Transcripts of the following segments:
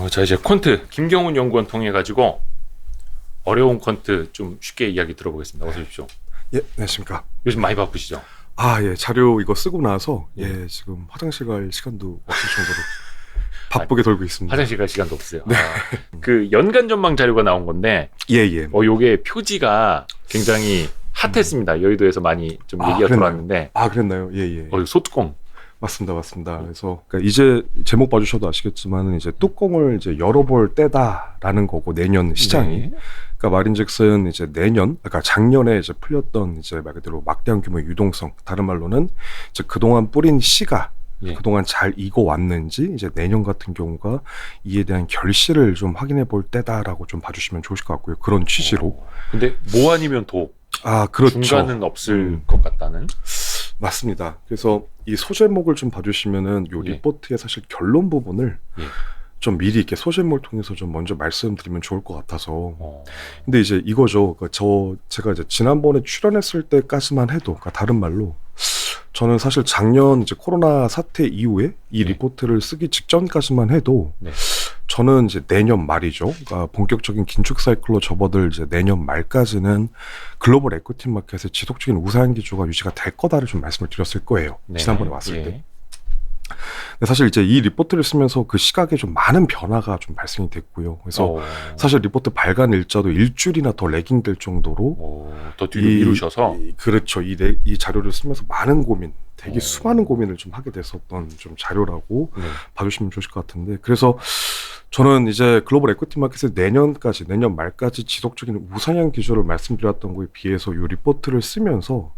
자 이제 콘트 김경훈 연구원 통해 가지고 어려운 콘트 좀 쉽게 이야기 들어보겠습니다. 어서 오십시오. 예, 안녕하십니까. 요즘 많이 바쁘시죠? 예, 자료 이거 쓰고 나서 예. 지금 화장실 갈 시간도 없을 정도로 바쁘게 돌고 있습니다. 화장실 갈 시간도 없어요. 네. 그 연간 전망 자료가 나온 건데, 예. 요게 표지가 굉장히 핫했습니다. 여의도에서 많이 좀 얘기가 그랬나요? 돌았는데, 그랬나요? 예. 이거 소뚜껑. 맞습니다. 그래서 그러니까 이제 제목 봐주셔도 아시겠지만 이제 뚜껑을 이제 열어볼 때다라는 거고 내년 시장이. 네. 그러니까 말인즉슨 이제 그러니까 작년에 이제 풀렸던 이제 말 그대로 막대한 규모의 유동성, 다른 말로는 이제 그동안 뿌린 씨가 예. 그동안 잘 익어 왔는지 이제 내년 같은 경우가 이에 대한 결실을 좀 확인해 볼 때다라고 좀 봐주시면 좋으실 것 같고요. 그런 취지로. 근데 뭐 아니면 도. 그렇죠. 중간은 없을 것 같다는. 맞습니다. 그래서 이 소제목을 좀 봐주시면은 요 예. 리포트의 사실 결론 부분을 예. 좀 미리 이렇게 소제목을 통해서 좀 먼저 말씀드리면 좋을 것 같아서. 어. 근데 이제 이거죠. 제가 이제 지난번에 출연했을 때까지만 해도, 그러니까 다른 말로 저는 사실 작년 이제 코로나 사태 이후에 이 네. 리포트를 쓰기 직전까지만 해도 네. 저는 이제 내년 말이죠. 그러니까 본격적인 긴축 사이클로 접어들 이제 내년 말까지는 글로벌 에코티 마켓의 지속적인 우상 기조가 유지가 될 거다를 좀 말씀을 드렸을 거예요. 네. 지난번에 왔을 예. 때. 근데 사실 이제 이 리포트를 쓰면서 그 시각에 좀 많은 변화가 좀 발생이 됐고요. 그래서 사실 리포트 발간 일자도 일주일이나 더 레깅될 정도로 더 뒤로 미루셔서 그렇죠. 이 자료를 쓰면서 많은 고민, 되게 수많은 고민을 좀 하게 됐었던 좀 자료라고 네. 봐주시면 좋으실 것 같은데, 그래서 저는 이제 글로벌 에코티 마켓의 내년 말까지 지속적인 우상향 기조를 말씀드렸던 거에 비해서 이 리포트를 쓰면서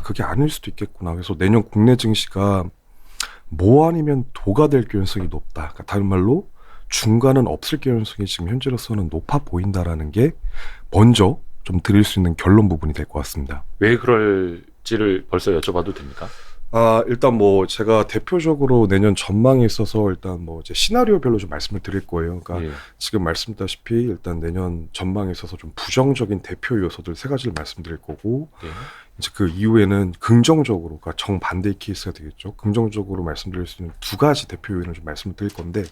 그게 아닐 수도 있겠구나. 그래서 내년 국내 증시가 뭐 아니면 도가 될 가능성이 높다. 그러니까 다른 말로 중간은 없을 가능성이 지금 현재로서는 높아 보인다라는 게 먼저 좀 드릴 수 있는 결론 부분이 될 것 같습니다. 왜 그럴지를 벌써 여쭤봐도 됩니까? 일단 뭐 제가 대표적으로 내년 전망에 있어서 일단 뭐 이제 시나리오별로 좀 말씀을 드릴 거예요. 그러니까 예. 지금 말씀드렸다시피 일단 내년 전망에 있어서 좀 부정적인 대표 요소들 3가지를 말씀드릴 거고, 예. 이제 그 이후에는 긍정적으로, 그러니까 정반대의 케이스가 되겠죠. 긍정적으로 말씀드릴 수 있는 2가지 대표 요인을 좀 말씀을 드릴 건데,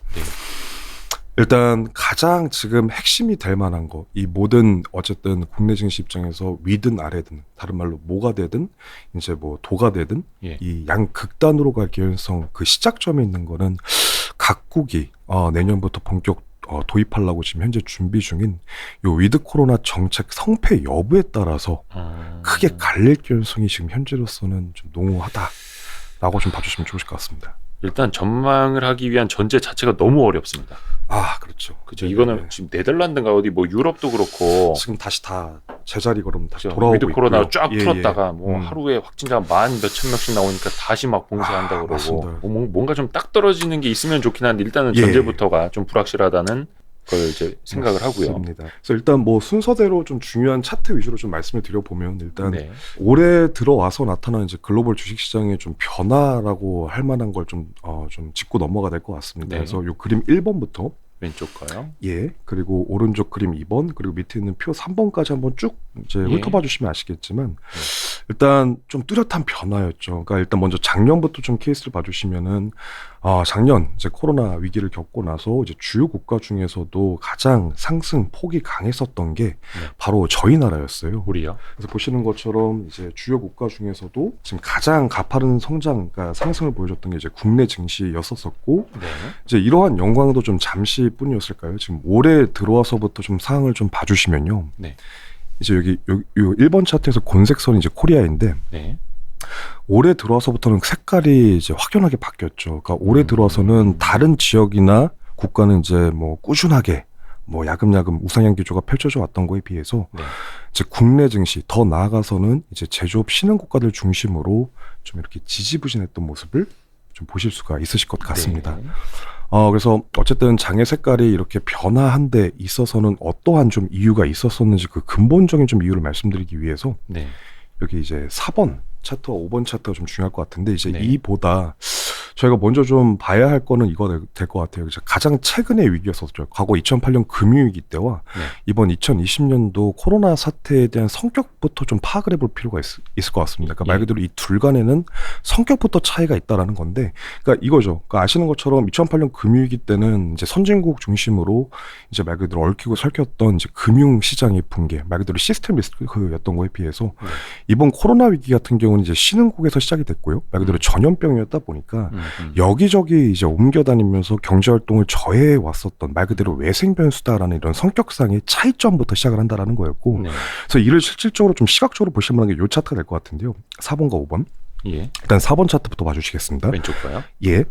일단 가장 지금 핵심이 될 만한 거, 이 모든 어쨌든 국내 증시 입장에서 위든 아래든, 다른 말로 뭐가 되든 이제 뭐 도가 되든 예. 이 양극단으로 갈 개연성, 그 시작점에 있는 거는 각국이 내년부터 본격 도입하려고 지금 현재 준비 중인 요 위드 코로나 정책 성패 여부에 따라서 크게 갈릴 가능성이 지금 현재로서는 좀 농후하다라고 좀 봐주시면 좋으실 것 같습니다. 일단 전망을 하기 위한 전제 자체가 너무 어렵습니다. 그렇죠. 그죠. 이거는 지금 네덜란드인가 어디 뭐 유럽도 그렇고 지금 다시 다 제자리 걸음 다시 그죠. 돌아오고 위드 코로나 있고요. 쫙 예, 풀었다가 예. 뭐 하루에 확진자가 10,000몇천 명씩 나오니까 다시 막 봉쇄한다 그러고 맞습니다. 뭔가 좀 딱 떨어지는 게 있으면 좋긴 한데 일단은 예. 전제부터가 좀 불확실하다는 걸 이제 생각을 하고요. 맞습니다. 그래서 일단 뭐 순서대로 좀 중요한 차트 위주로 좀 말씀을 드려보면, 일단 네. 올해 들어와서 나타난 이제 글로벌 주식시장의 좀 변화라고 할 만한 걸 좀 짚고 넘어가 될 것 같습니다. 네. 그래서 요 그림 1번부터 왼쪽 거요. 그리고 오른쪽 그림 2번, 그리고 밑에 있는 표 3번까지 한번 쭉 이제 예. 훑어봐 주시면 아시겠지만, 일단 좀 뚜렷한 변화였죠. 그러니까 일단 먼저 작년부터 좀 케이스를 봐주시면은, 작년 이제 코로나 위기를 겪고 나서 이제 주요 국가 중에서도 가장 상승 폭이 강했었던 게 바로 저희 나라였어요. 우리요. 그래서 보시는 것처럼 이제 주요 국가 중에서도 지금 가장 가파른 성장, 그러니까 상승을 보여줬던 게 이제 국내 증시였었고, 네. 이제 이러한 영광도 좀 잠시뿐이었을까요? 지금 올해 들어와서부터 좀 상황을 좀 봐주시면요. 네. 이제 요 1번 차트에서 곤색선이 이제 코리아인데, 네. 올해 들어와서부터는 색깔이 이제 확연하게 바뀌었죠. 그러니까 올해 들어와서는 다른 지역이나 국가는 이제 뭐 꾸준하게 뭐 야금야금 우상향 기조가 펼쳐져 왔던 거에 비해서 이제 국내 증시, 더 나아가서는 이제 제조업 신흥 국가들 중심으로 좀 이렇게 지지부진했던 모습을 좀 보실 수가 있으실 것 같습니다. 네. 그래서 어쨌든 장의 색깔이 이렇게 변화한 데 있어서는 어떠한 좀 이유가 있었었는지 그 근본적인 좀 이유를 말씀드리기 위해서 여기 이제 4번 차트와 5번 차트가 좀 중요할 것 같은데, 이제 이보다 저희가 먼저 좀 봐야 할 거는 이거 될 것 같아요. 이제 가장 최근의 위기였었죠. 과거 2008년 금융위기 때와 네. 이번 2020년도 코로나 사태에 대한 성격부터 좀 파악을 해볼 필요가 있을 것 같습니다. 그러니까 말 예. 그대로 이 둘 간에는 성격부터 차이가 있다라는 건데, 그러니까 이거죠. 그러니까 아시는 것처럼 2008년 금융위기 때는 이제 선진국 중심으로 이제 말 그대로 얽히고 설켰던 이제 금융 시장의 붕괴, 말 그대로 시스템 리스크였던 거에 비해서 네. 이번 코로나 위기 같은 경우는 이제 신흥국에서 시작이 됐고요. 말 그대로 전염병이었다 보니까 여기저기 이제 옮겨다니면서 경제 활동을 저해해 왔었던 말 그대로 외생 변수다라는 이런 성격상의 차이점부터 시작을 한다라는 거였고, 네. 그래서 이를 실질적으로 좀 시각적으로 보실 만한 게 요 차트가 될 것 같은데요. 4번과 5번. 예. 일단 4번 차트부터 봐주시겠습니다. 왼쪽 봐요. 예.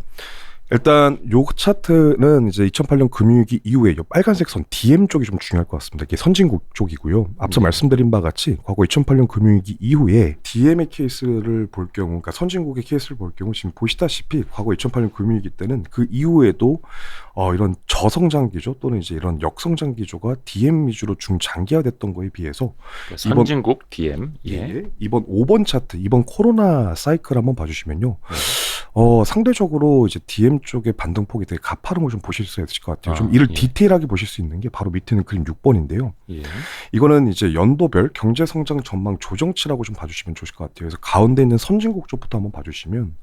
일단 요 차트는 이제 2008년 금융위기 이후에 요 빨간색 선 DM 쪽이 좀 중요할 것 같습니다. 이게 선진국 쪽이고요. 앞서 네. 말씀드린 바와 같이 과거 2008년 금융위기 이후에 DM의 케이스를 볼 경우, 그러니까 선진국의 케이스를 볼 경우 지금 보시다시피 과거 2008년 금융위기 때는 그 이후에도 이런 저성장 기조 또는 이제 이런 역성장 기조가 DM 위주로 중장기화됐던 거에 비해서 선진국 DM. 예. 이번 5번 차트, 이번 코로나 사이클 한번 봐주시면요. 상대적으로 이제 DM 쪽의 반등폭이 되게 가파른 걸 좀 보실 수 있을 것 같아요. 좀 이를 예. 디테일하게 보실 수 있는 게 바로 밑에 있는 그림 6번인데요. 예. 이거는 이제 연도별 경제 성장 전망 조정치라고 좀 봐주시면 좋을 것 같아요. 그래서 가운데 있는 선진국 쪽부터 한번 봐주시면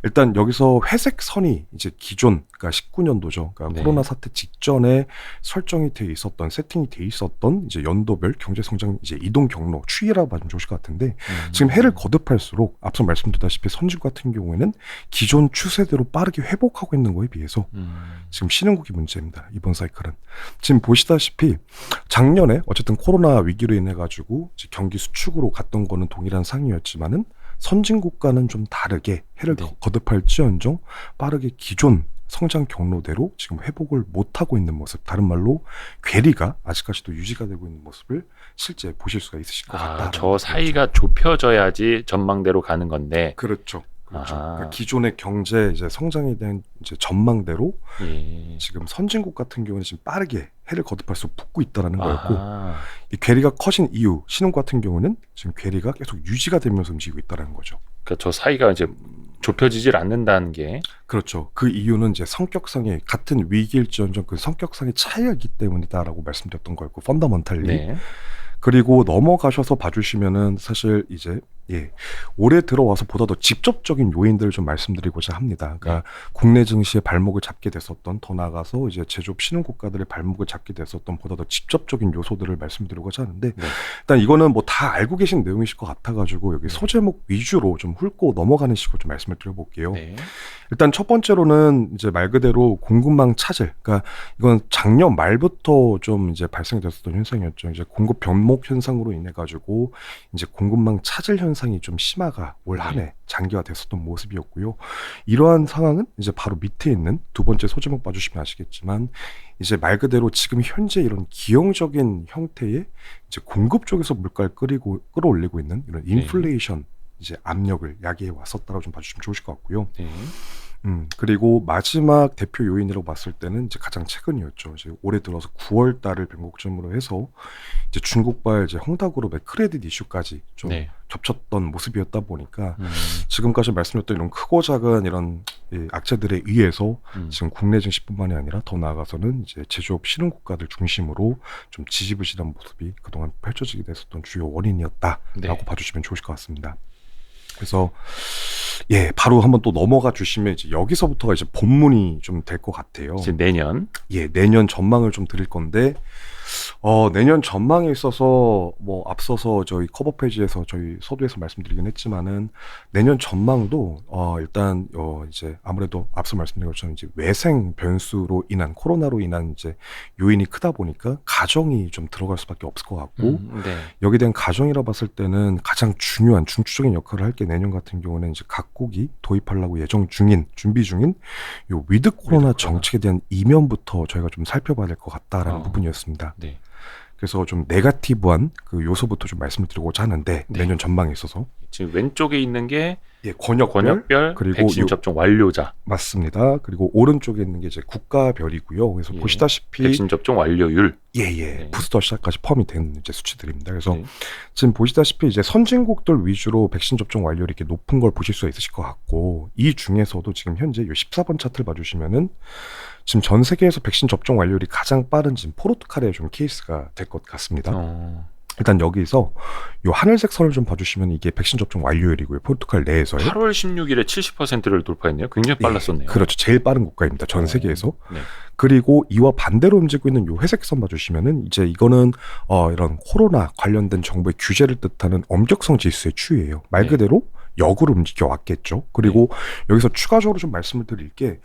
일단 여기서 회색 선이 이제 기존, 그러니까 19년도죠. 그러니까 네. 코로나 사태 직전에 설정이 돼 있었던, 세팅이 돼 있었던 이제 연도별 경제 성장 이제 이동 경로 추이라고 봐주면 좋을 것 같은데, 지금 해를 거듭할수록 앞서 말씀드렸다시피 선진국 같은 경우에는 기존 추세대로 빠르게 회복하고 있는 거에 비해서 지금 신흥국이 문제입니다. 이번 사이클은. 지금 보시다시피 작년에 어쨌든 코로나 위기로 인해 가지고 경기 수축으로 갔던 거는 동일한 상이었지만은 선진국과는 좀 다르게 해를 네. 거듭할지언정 빠르게 기존 성장 경로대로 지금 회복을 못하고 있는 모습, 다른 말로 괴리가 아직까지도 유지가 되고 있는 모습을 실제 보실 수가 있으실 것 같다. 저 사이가 좁혀져야지 전망대로 가는 건데. 그렇죠. 그렇죠. 아하. 그러니까 기존의 경제 이제 성장에 대한 이제 전망대로 예. 지금 선진국 같은 경우는 지금 빠르게 해를 거듭할수록 붙고 있다라는 거였고, 아하. 이 괴리가 커진 이유, 신흥국 같은 경우는 지금 괴리가 계속 유지가 되면서 움직이고 있다라는 거죠. 그러니까 저 사이가 이제 좁혀지질 않는다는 게. 그렇죠. 그 이유는 이제 성격상의 같은 위기일지언정 그 성격상의 차이가 있기 때문이다라고 말씀드렸던 거였고, 펀더먼탈리. 네. 그리고 넘어가셔서 봐주시면은 사실 이제 올해 들어와서 보다 더 직접적인 요인들을 좀 말씀드리고자 합니다. 그러니까 국내 증시의 발목을 잡게 됐었던, 더 나아가서 이제 제조업 신흥국가들의 발목을 잡게 됐었던 보다 더 직접적인 요소들을 말씀드리고자 하는데, 네. 일단 이거는 뭐 다 알고 계신 내용이실 것 같아가지고 여기 소제목 위주로 좀 훑고 넘어가는 식으로 좀 말씀을 드려볼게요. 네. 일단 첫 번째로는 이제 말 그대로 공급망 차질. 그러니까 이건 작년 말부터 좀 이제 발생이 됐었던 현상이었죠. 이제 공급 변목 현상으로 인해 가지고 이제 공급망 차질 현상이 좀 심화가 올 한 해 장기화됐었던 모습이었고요. 이러한 상황은 이제 바로 밑에 있는 두 번째 소제목 봐주시면 아시겠지만 이제 말 그대로 지금 현재 이런 기형적인 형태의 이제 공급 쪽에서 물가를 끌어올리고 있는 이런 인플레이션 이제 압력을 야기해 왔었다라고 좀 봐주시면 좋으실 것 같고요. 네. 그리고 마지막 대표 요인이라고 봤을 때는 이제 가장 최근이었죠. 이제 올해 들어서 9월 달을 변곡점으로 해서 이제 중국발 이제 헝다그룹의 크레딧 이슈까지 좀 네. 겹쳤던 모습이었다 보니까 지금까지 말씀드렸던 이런 크고 작은 이런 악재들에 의해서 지금 국내 증시뿐만이 아니라 더 나아가서는 이제 제조업 신흥국가들 중심으로 좀 지지부진한 모습이 그동안 펼쳐지게 됐었던 주요 원인이었다라고 네. 봐주시면 좋으실 것 같습니다. 그래서 바로 한번 또 넘어가 주시면 이제 여기서부터가 이제 본문이 좀 될 것 같아요. 이제 내년. 내년 전망을 좀 드릴 건데, 내년 전망에 있어서 뭐 앞서서 저희 커버 페이지에서 저희 서두에서 말씀드리긴 했지만은 내년 전망도 일단 이제 아무래도 앞서 말씀드린 것처럼 이제 외생 변수로 인한 코로나로 인한 이제 요인이 크다 보니까 가정이 좀 들어갈 수밖에 없을 것 같고, 네. 여기에 대한 가정이라 봤을 때는 가장 중요한 중추적인 역할을 할 게 내년 같은 경우는 이제 각국이 도입하려고 준비 중인 요 위드 코로나 정책에 대한 이면부터 저희가 좀 살펴봐야 될 것 같다라는 부분이었습니다. 네. 그래서 좀 네거티브한 그 요소부터 좀 말씀을 드리고자 하는데 네. 내년 전망에 있어서 지금 왼쪽에 있는 게 예, 권역별, 권역별 그리고 백신 요- 접종 완료자, 맞습니다. 그리고 오른쪽에 있는 게 이제 국가별이고요. 그래서 예. 보시다시피 백신 접종 완료율. 예예 네. 부스터 시작까지 포함이 된 이제 수치들입니다. 그래서 네. 지금 보시다시피 이제 선진국들 위주로 백신 접종 완료율이 이렇게 높은 걸 보실 수 있으실 것 같고 이 중에서도 지금 현재 이 14번 차트를 봐주시면은 지금 전 세계에서 백신 접종 완료율이 가장 빠른 지금 포르투갈의 좀 케이스가 될 것 같습니다. 일단 여기서 이 하늘색 선을 좀 봐주시면 이게 백신 접종 완료율이고요. 포르투갈 내에서요. 8월 16일에 70%를 돌파했네요. 굉장히 빨랐었네요. 그렇죠. 제일 빠른 국가입니다. 전 세계에서. 네. 그리고 이와 반대로 움직이고 있는 요 회색 선 봐주시면은 이제 이거는 이런 코로나 관련된 정부의 규제를 뜻하는 엄격성 지수의 추이예요. 말 네. 그대로 역으로 움직여 왔겠죠. 그리고 여기서 추가적으로 좀 말씀을 드릴 게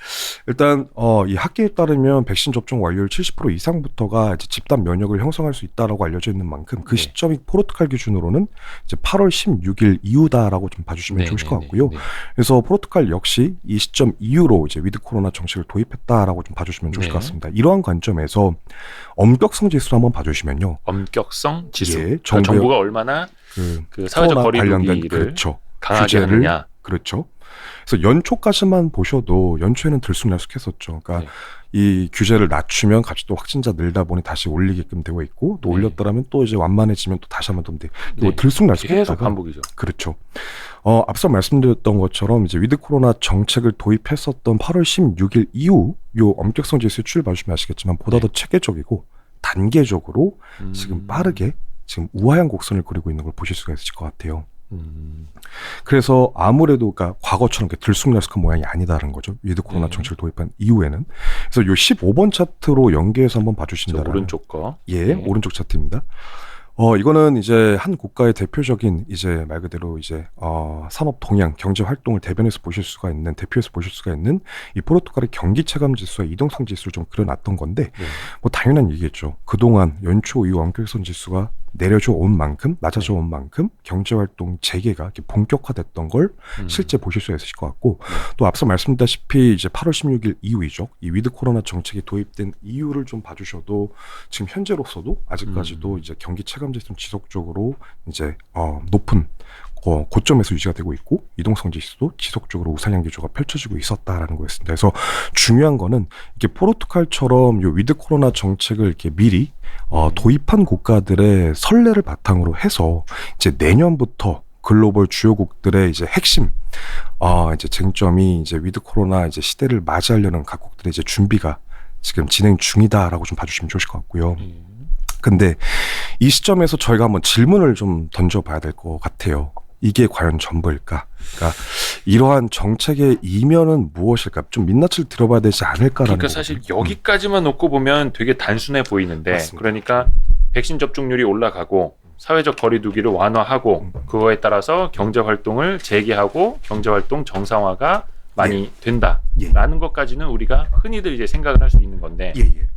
일단 이 학계에 따르면 백신 접종 완료율 70% 이상부터가 이제 집단 면역을 형성할 수 있다라고 알려져 있는 만큼 그 네. 시점이 포르투갈 기준으로는 이제 8월 16일 이후다라고 좀 봐주시면 네, 좋으실 네, 것 같고요. 네, 네. 그래서 포르투갈 역시 이 시점 이후로 이제 위드 코로나 정책을 도입했다라고 좀 봐주시면 좋을 네. 것 같습니다. 이러한 관점에서 엄격성 지수를 한번 봐주시면요. 엄격성 지수. 예, 그러니까 정부의 정부가 얼마나 그 사회적 코로나 관련된 거리두기를 그렇죠. 강하게 규제를- 하느냐. 그렇죠. 그래서 연초까지만 보셔도 연초에는 들쑥날쑥했었죠. 그러니까 네. 이 규제를 낮추면 갑자기 또 확진자 늘다 보니 다시 올리게끔 되고 있고 또 네. 올렸더라면 또 이제 완만해지면 또 다시 한번 또 이거 네. 계속 들쑥날쑥했다가 반복이죠. 그렇죠. 앞서 말씀드렸던 것처럼 이제 위드 코로나 정책을 도입했었던 8월 16일 이후 요 엄격성 지수 추이를 봐주시면 아시겠지만 보다 더 체계적이고 단계적으로 지금 빠르게 지금 우하향 곡선을 그리고 있는 걸 보실 수가 있으실 것 같아요. 그래서 아무래도 그러니까 과거처럼 이렇게 들쑥날쑥한 모양이 아니다라는 거죠. 위드 코로나 네. 정책을 도입한 이후에는. 그래서 요 15번 차트로 연계해서 한번 저 봐주신다면 오른쪽 거. 예, 네. 오른쪽 차트입니다. 이거는 이제 한 국가의 대표적인 이제 말 그대로 이제 산업 동향, 경제 활동을 대변해서 보실 수가 있는 대표해서 보실 수가 있는 이 포르투갈의 경기 체감 지수와 이동성 지수를 좀 그려놨던 건데 네. 뭐 당연한 얘기겠죠. 그동안 연초 이후 엄격선 지수가 내려져 온 만큼 낮아져 온 만큼 경제 활동 재개가 이렇게 본격화됐던 걸 실제 보실 수 있으실 것 같고 또 앞서 말씀드렸다시피 이제 8월 16일 이후이죠. 이 위드 코로나 정책이 도입된 이유를 좀 봐주셔도 지금 현재로서도 아직까지도 이제 경기 체감 지수는 지속적으로 이제 높은 고점에서 유지가 되고 있고 이동성 지수도 지속적으로 우상향 기조가 펼쳐지고 있었다라는 거였습니다. 그래서 중요한 거는 이게 포르투갈처럼 요 위드 코로나 정책을 이렇게 미리 도입한 국가들의 선례를 바탕으로 해서 이제 내년부터 글로벌 주요국들의 이제 핵심 이제 쟁점이 이제 위드 코로나 이제 시대를 맞이하려는 각국들의 이제 준비가 지금 진행 중이다라고 좀 봐주시면 좋으실 것 같고요. 근데 이 시점에서 저희가 한번 질문을 좀 던져봐야 될 것 같아요. 이게 과연 전부일까? 그러니까 이러한 정책의 이면은 무엇일까? 좀 민낯을 들어봐야 되지 않을까라는 그러니까 사실 여기까지만 놓고 보면 되게 단순해 보이는데 맞습니다. 그러니까 백신 접종률이 올라가고 사회적 거리두기를 완화하고 그거에 따라서 경제 활동을 재개하고 경제 활동 정상화가 많이 된다라는 것까지는 우리가 흔히들 이제 생각을 할 수 있는 건데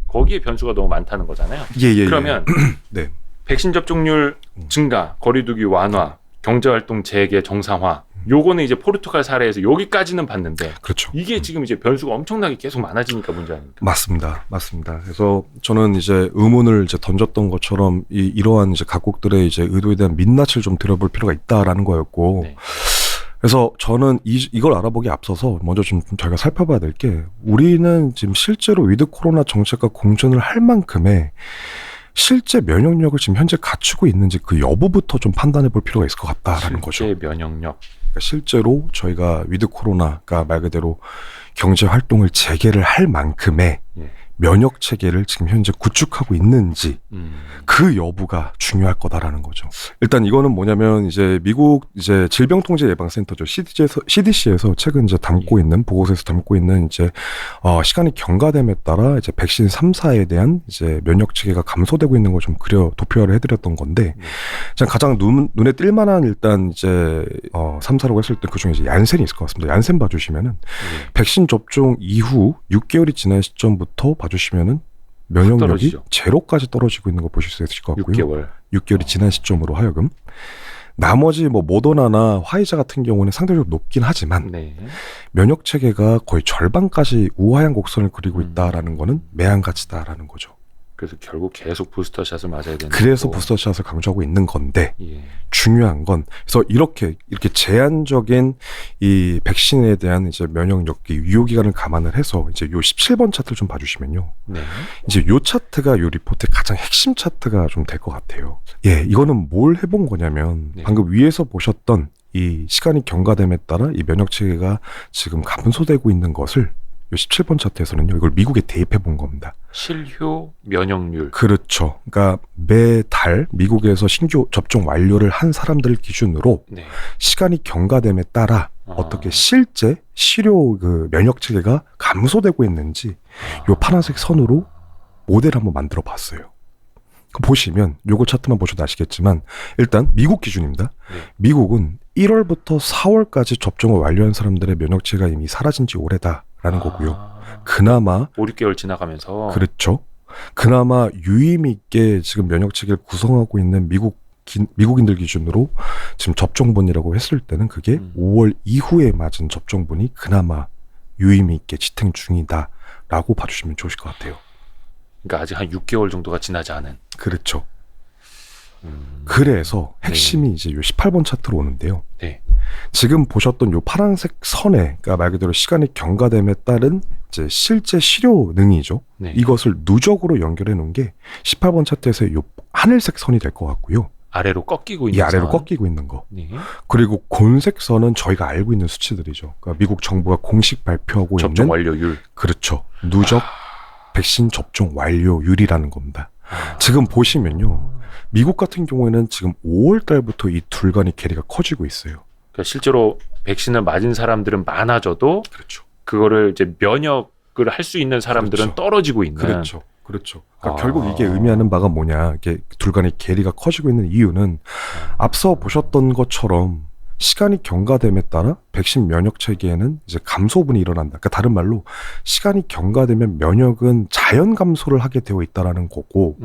거기에 변수가 너무 많다는 거잖아요. 그러면 네. 백신 접종률 증가, 거리두기 완화, 경제 활동 재개 정상화 요거는 이제 포르투갈 사례에서 여기까지는 봤는데 그렇죠. 이게 지금 이제 변수가 엄청나게 계속 많아지니까 문제 아닙니까? 맞습니다. 그래서 저는 이제 의문을 이제 던졌던 것처럼 이러한 이제 각국들의 이제 의도에 대한 민낯을 좀 들어볼 필요가 있다라는 거였고, 네. 그래서 저는 이걸 알아보기 앞서서 먼저 좀 저희가 살펴봐야 될 게 우리는 지금 실제로 위드 코로나 정책과 공존을 할 만큼의 실제 면역력을 지금 현재 갖추고 있는지 그 여부부터 좀 판단해 볼 필요가 있을 것 같다라는 거죠. 실제 면역력. 그러니까 실제로 저희가 위드 코로나가 말 그대로 경제 활동을 재개를 할 만큼의 면역 체계를 지금 현재 구축하고 있는지 그 여부가 중요할 거다라는 거죠. 일단 이거는 뭐냐면 이제 미국 이제 질병통제예방센터죠. CDC에서 최근 이제 담고 있는 보고서에서 담고 있는 이제 시간이 경과됨에 따라 이제 백신 3사에 대한 이제 면역 체계가 감소되고 있는 걸 좀 도표화를 해드렸던 건데 가장 눈에 띌 만한 일단 이제 3사라고 했을 때 그 중에 이제 얀센이 있을 것 같습니다. 얀센 봐주시면은 백신 접종 이후 6개월이 지난 시점부터 봐주시면은 면역력이 떨어지죠. 제로까지 떨어지고 있는 거 보실 수 있을 것 같고요. 6개월이 지난 시점으로 하여금 나머지 뭐 모더나나 화이자 같은 경우는 상대적으로 높긴 하지만 면역 체계가 거의 절반까지 우하향 곡선을 그리고 있다라는 거는 매한가지다라는 거죠. 그래서 결국 계속 부스터샷을 맞아야 되는 그래서 거고. 부스터샷을 강조하고 있는 건데 예. 중요한 건 그래서 이렇게 제한적인 이 백신에 대한 이제 면역력 유효 기간을 감안을 해서 이제 요 17번 차트를 좀 봐주시면요. 네. 이제 요 차트가 요 리포트의 가장 핵심 차트가 좀 될 것 같아요. 예, 이거는 뭘 해본 거냐면 네. 방금 위에서 보셨던 이 시간이 경과됨에 따라 이 면역 체계가 지금 감소되고 있는 것을 요 17번 차트에서는요, 이걸 미국에 대입해 본 겁니다. 실효 면역률. 그렇죠. 그러니까 매달 미국에서 신규 접종 완료를 한 사람들을 기준으로 네. 시간이 경과됨에 따라 어떻게 실제 실효 그 면역 체계가 감소되고 있는지 요 파란색 선으로 모델을 한번 만들어 봤어요. 보시면 요거 차트만 보셔도 아시겠지만 일단 미국 기준입니다. 네. 미국은 1월부터 4월까지 접종을 완료한 사람들의 면역 체계가 이미 사라진 지 오래다라는 거고요. 그나마 5, 6개월 지나가면서 그렇죠. 그나마 유의미 있게 지금 면역 체계를 구성하고 있는 미국인들 기준으로 지금 접종분이라고 했을 때는 그게 5월 이후에 맞은 접종분이 그나마 유의미 있게 지탱 중이다라고 봐주시면 좋으실 것 같아요. 그러니까 아직 한 6개월 정도가 지나지 않은. 그렇죠. 그래서 핵심이 이제 요 18번 차트로 오는데요. 네. 지금 보셨던 요 파란색 선에, 그러니까 말 그대로 시간이 경과됨에 따른 이제 실제 실효 능이죠. 네. 이것을 누적으로 연결해 놓은 게 18번 차트에서 요 하늘색 선이 될 것 같고요. 아래로 꺾이고 있는 이 아래로 선. 꺾이고 있는 거. 네. 그리고 곤색 선은 저희가 알고 있는 수치들이죠. 그러니까 미국 정부가 공식 발표하고 접종 있는 완료율. 그렇죠. 누적 백신 접종 완료율이라는 겁니다. 지금 보시면요. 미국 같은 경우에는 지금 5월 달부터 이 둘간의 괴리가 커지고 있어요. 그러니까 실제로 백신을 맞은 사람들은 많아져도 그렇죠. 그거를 이제 면역을 할 수 있는 사람들은 그렇죠. 떨어지고 있는. 그렇죠. 그렇죠. 그러니까 결국 이게 의미하는 바가 뭐냐. 이게 둘간의 괴리가 커지고 있는 이유는 앞서 보셨던 것처럼 시간이 경과됨에 따라 백신 면역 체계에는 이제 감소분이 일어난다. 그러니까 다른 말로 시간이 경과되면 면역은 자연 감소를 하게 되어 있다라는 거고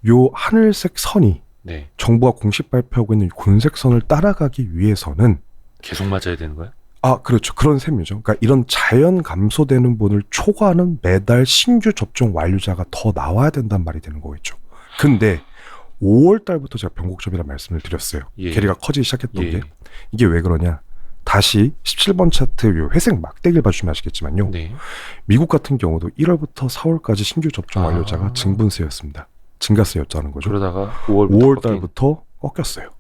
요 하늘색 선이 네. 정부가 공식 발표하고 있는 곤색 선을 따라가기 위해서는 계속 맞아야 되는 거야? 아, 그렇죠. 그런 셈이죠. 그러니까 이런 자연 감소되는 분을 초과하는 매달 신규 접종 완료자가 더 나와야 된단 말이 되는 거겠죠. 근데 5월 달부터 제가 변곡점이라는 말씀을 드렸어요. 예. 괴리가 커지기 시작했던 예. 게 이게 왜 그러냐. 다시 17번 차트 요 회색 막대기를 봐주시면 아시겠지만요. 네. 미국 같은 경우도 1월부터 4월까지 신규 접종 완료자가 증분세였습니다. 증가세였다는 거죠. 그러다가 5월부터 5월 달부터 꺾였어요.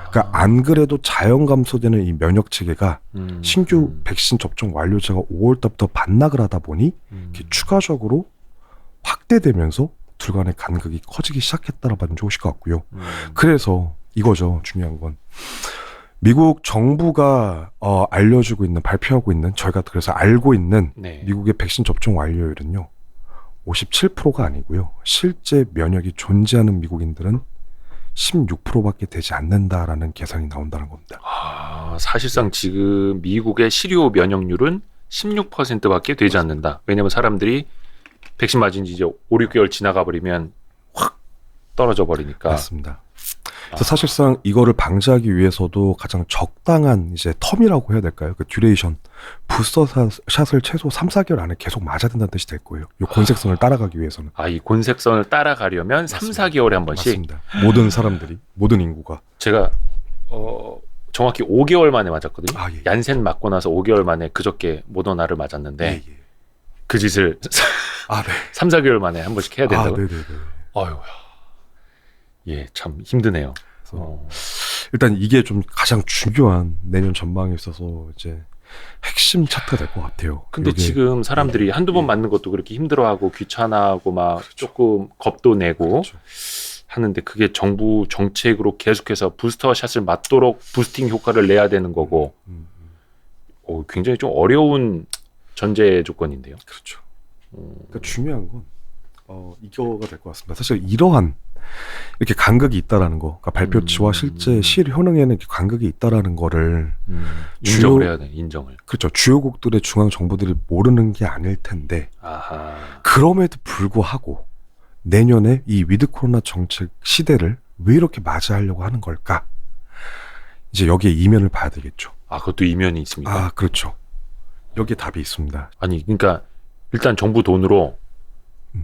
그러니까 안 그래도 자연 감소되는 이 면역 체계가 신규 백신 접종 완료자가 5월 달부터 반락을 하다 보니 이렇게 추가적으로 확대되면서 둘간의 간극이 커지기 시작했다라고 봐도 좋으실 것 같고요. 그래서 이거죠. 중요한 건 미국 정부가 알려주고 있는 발표하고 있는 저희가 그래서 알고 있는 네. 미국의 백신 접종 완료율은요. 57%가 아니고요. 실제 면역이 존재하는 미국인들은 16%밖에 되지 않는다라는 계산이 나온다는 겁니다. 사실상 지금 미국의 실효 면역률은 16%밖에 되지 않는다. 왜냐하면 사람들이 백신 맞은 지 이제 5, 6개월 지나가 버리면 확 떨어져 버리니까. 맞습니다. 그래서 사실상 이거를 방지하기 위해서도 가장 적당한 이제 텀이라고 해야 될까요? 그 듀레이션, 부스터 샷을 최소 3, 4개월 안에 계속 맞아야 된다는 뜻이 될 거예요. 이 곤색선을 따라가기 위해서는. 이 곤색선을 따라가려면 맞습니다. 3, 4개월에 한 번씩. 맞습니다. 모든 사람들이, 모든 인구가. 제가 정확히 5개월 만에 맞았거든요. 예. 얀센 맞고 나서 5개월 만에 그저께 모더나를 맞았는데 예. 그 짓을 네. 3, 4개월 만에 한 번씩 해야 된다고. 네네네. 어휴, 예, 참 힘드네요. 일단 이게 좀 가장 중요한 내년 전망에 있어서 이제 핵심 차트가 될 것 같아요. 근데 요게, 지금 사람들이 한두 번 맞는 것도 그렇게 힘들어하고 귀찮아하고 막 그렇죠. 조금 겁도 내고 그렇죠. 하는데 그게 정부 정책으로 계속해서 부스터 샷을 맞도록 부스팅 효과를 내야 되는 거고 굉장히 좀 어려운 전제 조건인데요. 그렇죠. 그러니까 중요한 건 이거가 될 것 같습니다. 사실 이러한 이렇게 간극이 있다라는 거, 그러니까 발표치와 실제 실효능에는 이렇게 간극이 있다라는 거를 인정을 해야 돼, 인정을. 그렇죠. 주요국들의 중앙 정부들이 모르는 게 아닐 텐데 아하. 그럼에도 불구하고 내년에 이 위드 코로나 정책 시대를 왜 이렇게 맞이하려고 하는 걸까? 이제 여기에 이면을 봐야 되겠죠. 그것도 이면이 있습니까? 그렇죠. 여기에 답이 있습니다. 아니, 그러니까 일단 정부 돈으로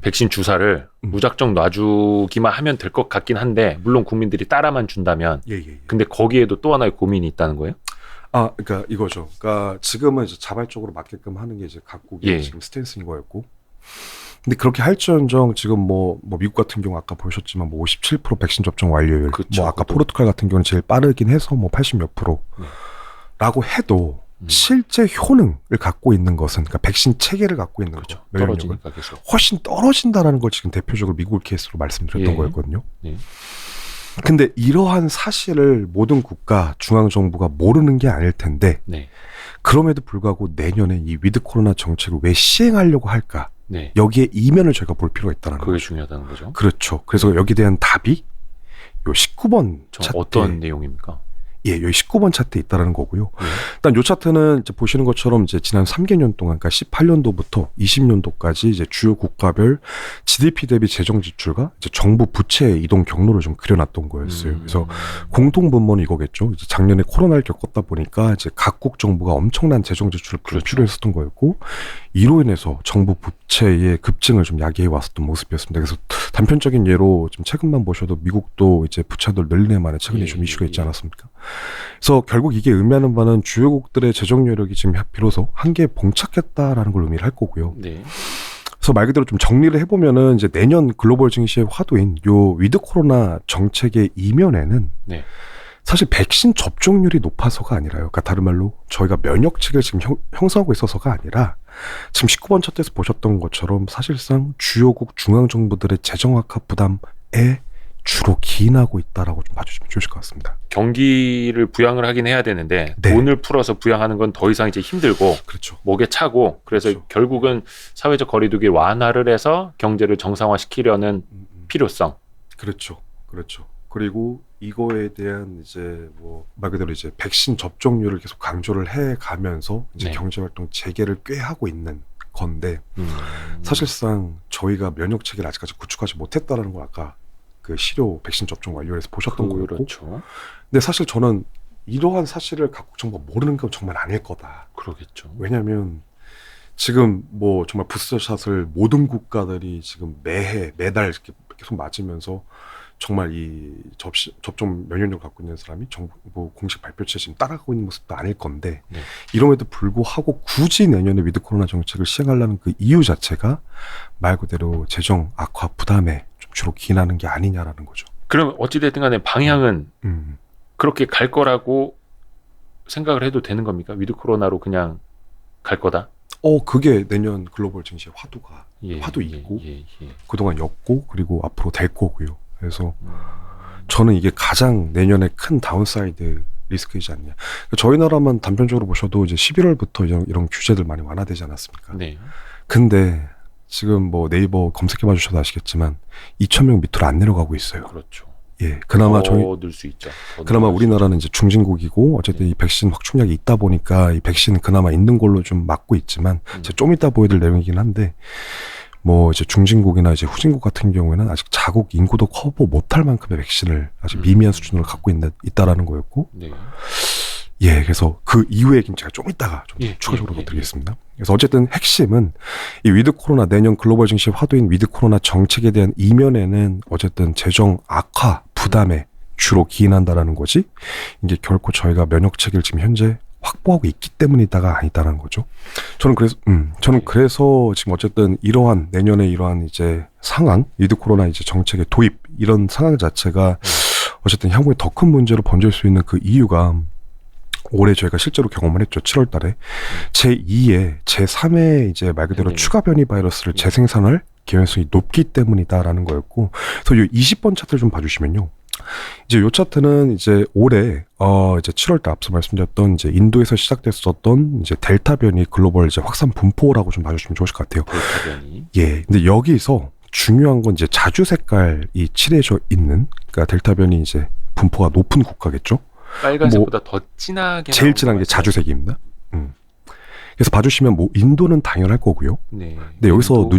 백신 주사를 무작정 놔주기만 하면 될 것 같긴 한데 물론 국민들이 따라만 준다면 근데 거기에도 또 하나의 고민이 있다는 거예요? 아, 그러니까 이거죠. 그러니까 지금은 이제 자발적으로 맞게끔 하는 게 이제 각국의 예. 지금 스탠스인 거였고, 근데 그렇게 할지언정 지금 뭐 미국 같은 경우 아까 보셨지만 뭐 57% 백신 접종 완료율, 그쵸, 뭐 아까 그것도. 포르투갈 같은 경우는 제일 빠르긴 해서 뭐 80 몇 프로라고 해도 실제 효능을 갖고 있는 것은, 그러니까 백신 체계를 갖고 있는 그렇죠. 거, 면역력은 떨어지니까 계속. 훨씬 떨어진다라는 걸 지금 대표적으로 미국 케이스로 말씀드렸던 예. 거였거든요. 예. 근데 이러한 사실을 모든 국가 중앙 정부가 모르는 게 아닐 텐데, 네. 그럼에도 불구하고 내년에 이 위드 코로나 정책을 왜 시행하려고 할까? 네. 여기에 이면을 저희가 볼 필요가 있다는 그게 거죠. 중요하다는 거죠. 그렇죠. 그래서 여기에 대한 답이 요 19번 차트, 어떤 내용입니까? 예, 여기 19번 차트에 있다라는 거고요. 예. 일단 요 차트는 이제 보시는 것처럼 이제 지난 3개년 동안, 그러니까 18년도부터 20년도까지 이제 주요 국가별 GDP 대비 재정 지출과 이제 정부 부채의 이동 경로를 좀 그려놨던 거였어요. 그래서 공통 분모는 이거겠죠. 이제 작년에 코로나를 겪었다 보니까 이제 각국 정부가 엄청난 재정 지출을 필요했었던 거였고, 이로 인해서 정부 부채의 급증을 좀 야기해 왔었던 모습이었습니다. 그래서 단편적인 예로 좀 최근만 보셔도 미국도 이제 부채를 늘리네 만에 최근에 좀 이슈가 있지 않았습니까? 그래서 결국 이게 의미하는 바는 주요국들의 재정 여력이 지금 비로소 한계에 봉착했다라는 걸 의미를 할 거고요. 네. 그래서 말 그대로 좀 정리를 해보면은 이제 내년 글로벌 증시의 화두인 요 위드 코로나 정책의 이면에는 네. 사실 백신 접종률이 높아서가 아니라요. 그러니까 다른 말로 저희가 면역체계를 지금 형성하고 있어서가 아니라 지금 19번 차트에서 보셨던 것처럼 사실상 주요국 중앙정부들의 재정 악화 부담에 주로 기인하고 있다라고 좀 봐주시면 좋으실 것 같습니다. 경기를 부양을 하긴 해야 되는데 네. 돈을 풀어서 부양하는 건 더 이상 이제 힘들고 그렇죠. 목에 차고 그래서 그렇죠. 결국은 사회적 거리두기 완화를 해서 경제를 정상화시키려는 필요성. 그렇죠. 그렇죠. 그리고 이거에 대한 이제 뭐 말 그대로 이제 백신 접종률을 계속 강조를 해 가면서 이제 네. 경제 활동 재개를 꽤 하고 있는 건데 사실상 저희가 면역 체계를 아직까지 구축하지 못했다라는 걸 아까 그 시료 백신 접종 완료에서 보셨던 거였고, 그렇죠. 근데 사실 저는 이러한 사실을 각국 정부가 모르는 건 정말 아닐 거다. 그러겠죠. 왜냐하면 지금 뭐 정말 부스터샷을 모든 국가들이 지금 매달 이렇게 계속 맞으면서 정말 이 접종 면역력을 갖고 있는 사람이 정부 공식 발표치에 지금 따라가고 있는 모습도 아닐 건데, 네. 이럼에도 불구하고 굳이 내년에 위드 코로나 정책을 시행하려는 그 이유 자체가 말 그대로 재정 악화 부담에 좀 주로 기인하는 게 아니냐라는 거죠. 그럼 어찌됐든 간에 방향은 그렇게 갈 거라고 생각을 해도 되는 겁니까? 위드 코로나로 그냥 갈 거다? 그게 내년 글로벌 증시의 화두가 화두 예, 있고 예. 그동안 였고 그리고 앞으로 될 거고요. 그래서 저는 이게 가장 내년에 큰 다운사이드 리스크이지 않냐. 저희 나라만 단편적으로 보셔도 이제 11월부터 이런 규제들 많이 완화되지 않았습니까? 네. 근데 지금 뭐 네이버 검색해봐 주셔도 아시겠지만 2,000명 밑으로 안 내려가고 있어요. 그렇죠. 예, 그나마 늘 수 있죠. 그나마 우리나라는 이제 중진국이고 어쨌든 이 백신 확충약이 있다 보니까 이 백신은 그나마 있는 걸로 좀 막고 있지만 좀 이따 보여드릴 내용이긴 한데, 뭐 이제 중진국이나 이제 후진국 같은 경우에는 아직 자국 인구도 커버 못할 만큼의 백신을 아직 미미한 수준으로 갖고 있다라는 거였고, 네. 예, 그래서 그 이후의 얘기는 제가 좀 이따가 좀 추가적으로 드리겠습니다. 그래서 어쨌든 핵심은 이 위드 코로나 내년 글로벌 증시 화두인 위드 코로나 정책에 대한 이면에는 어쨌든 재정 악화 부담에 주로 기인한다라는 거지, 이게 결코 저희가 면역 체계를 지금 현재 확보하고 있기 때문이다가 아니다라는 거죠. 저는 그래서 지금 어쨌든 이러한 내년에 이러한 이제 상황, 위드 코로나 이제 정책의 도입 이런 상황 자체가 어쨌든 향후에 더 큰 문제로 번질 수 있는 그 이유가 올해 저희가 실제로 경험을 했죠. 7월 달에 제2의 제3의 이제 말 그대로 추가 변이 바이러스를 재생산할 개연성이 높기 때문이다라는 거였고, 그래서 이 20번 차트를 좀 봐주시면요. 이제 요 차트는 이제 올해 이제 7월 달 앞서 말씀드렸던 이제 인도에서 시작됐었던 이제 델타 변이 글로벌 이제 확산 분포라고 좀 봐주시면 좋으실 것 같아요. 델타 변이. 예. 근데 여기서 중요한 건 이제 자주 색깔이 칠해져 있는, 그러니까 델타 변이 이제 분포가 높은 국가겠죠. 빨간색보다 더 진하게 제일 진한 게 자주색입니다. 그래서 봐주시면 뭐 인도는 당연할 거고요. 네. 근데 여기서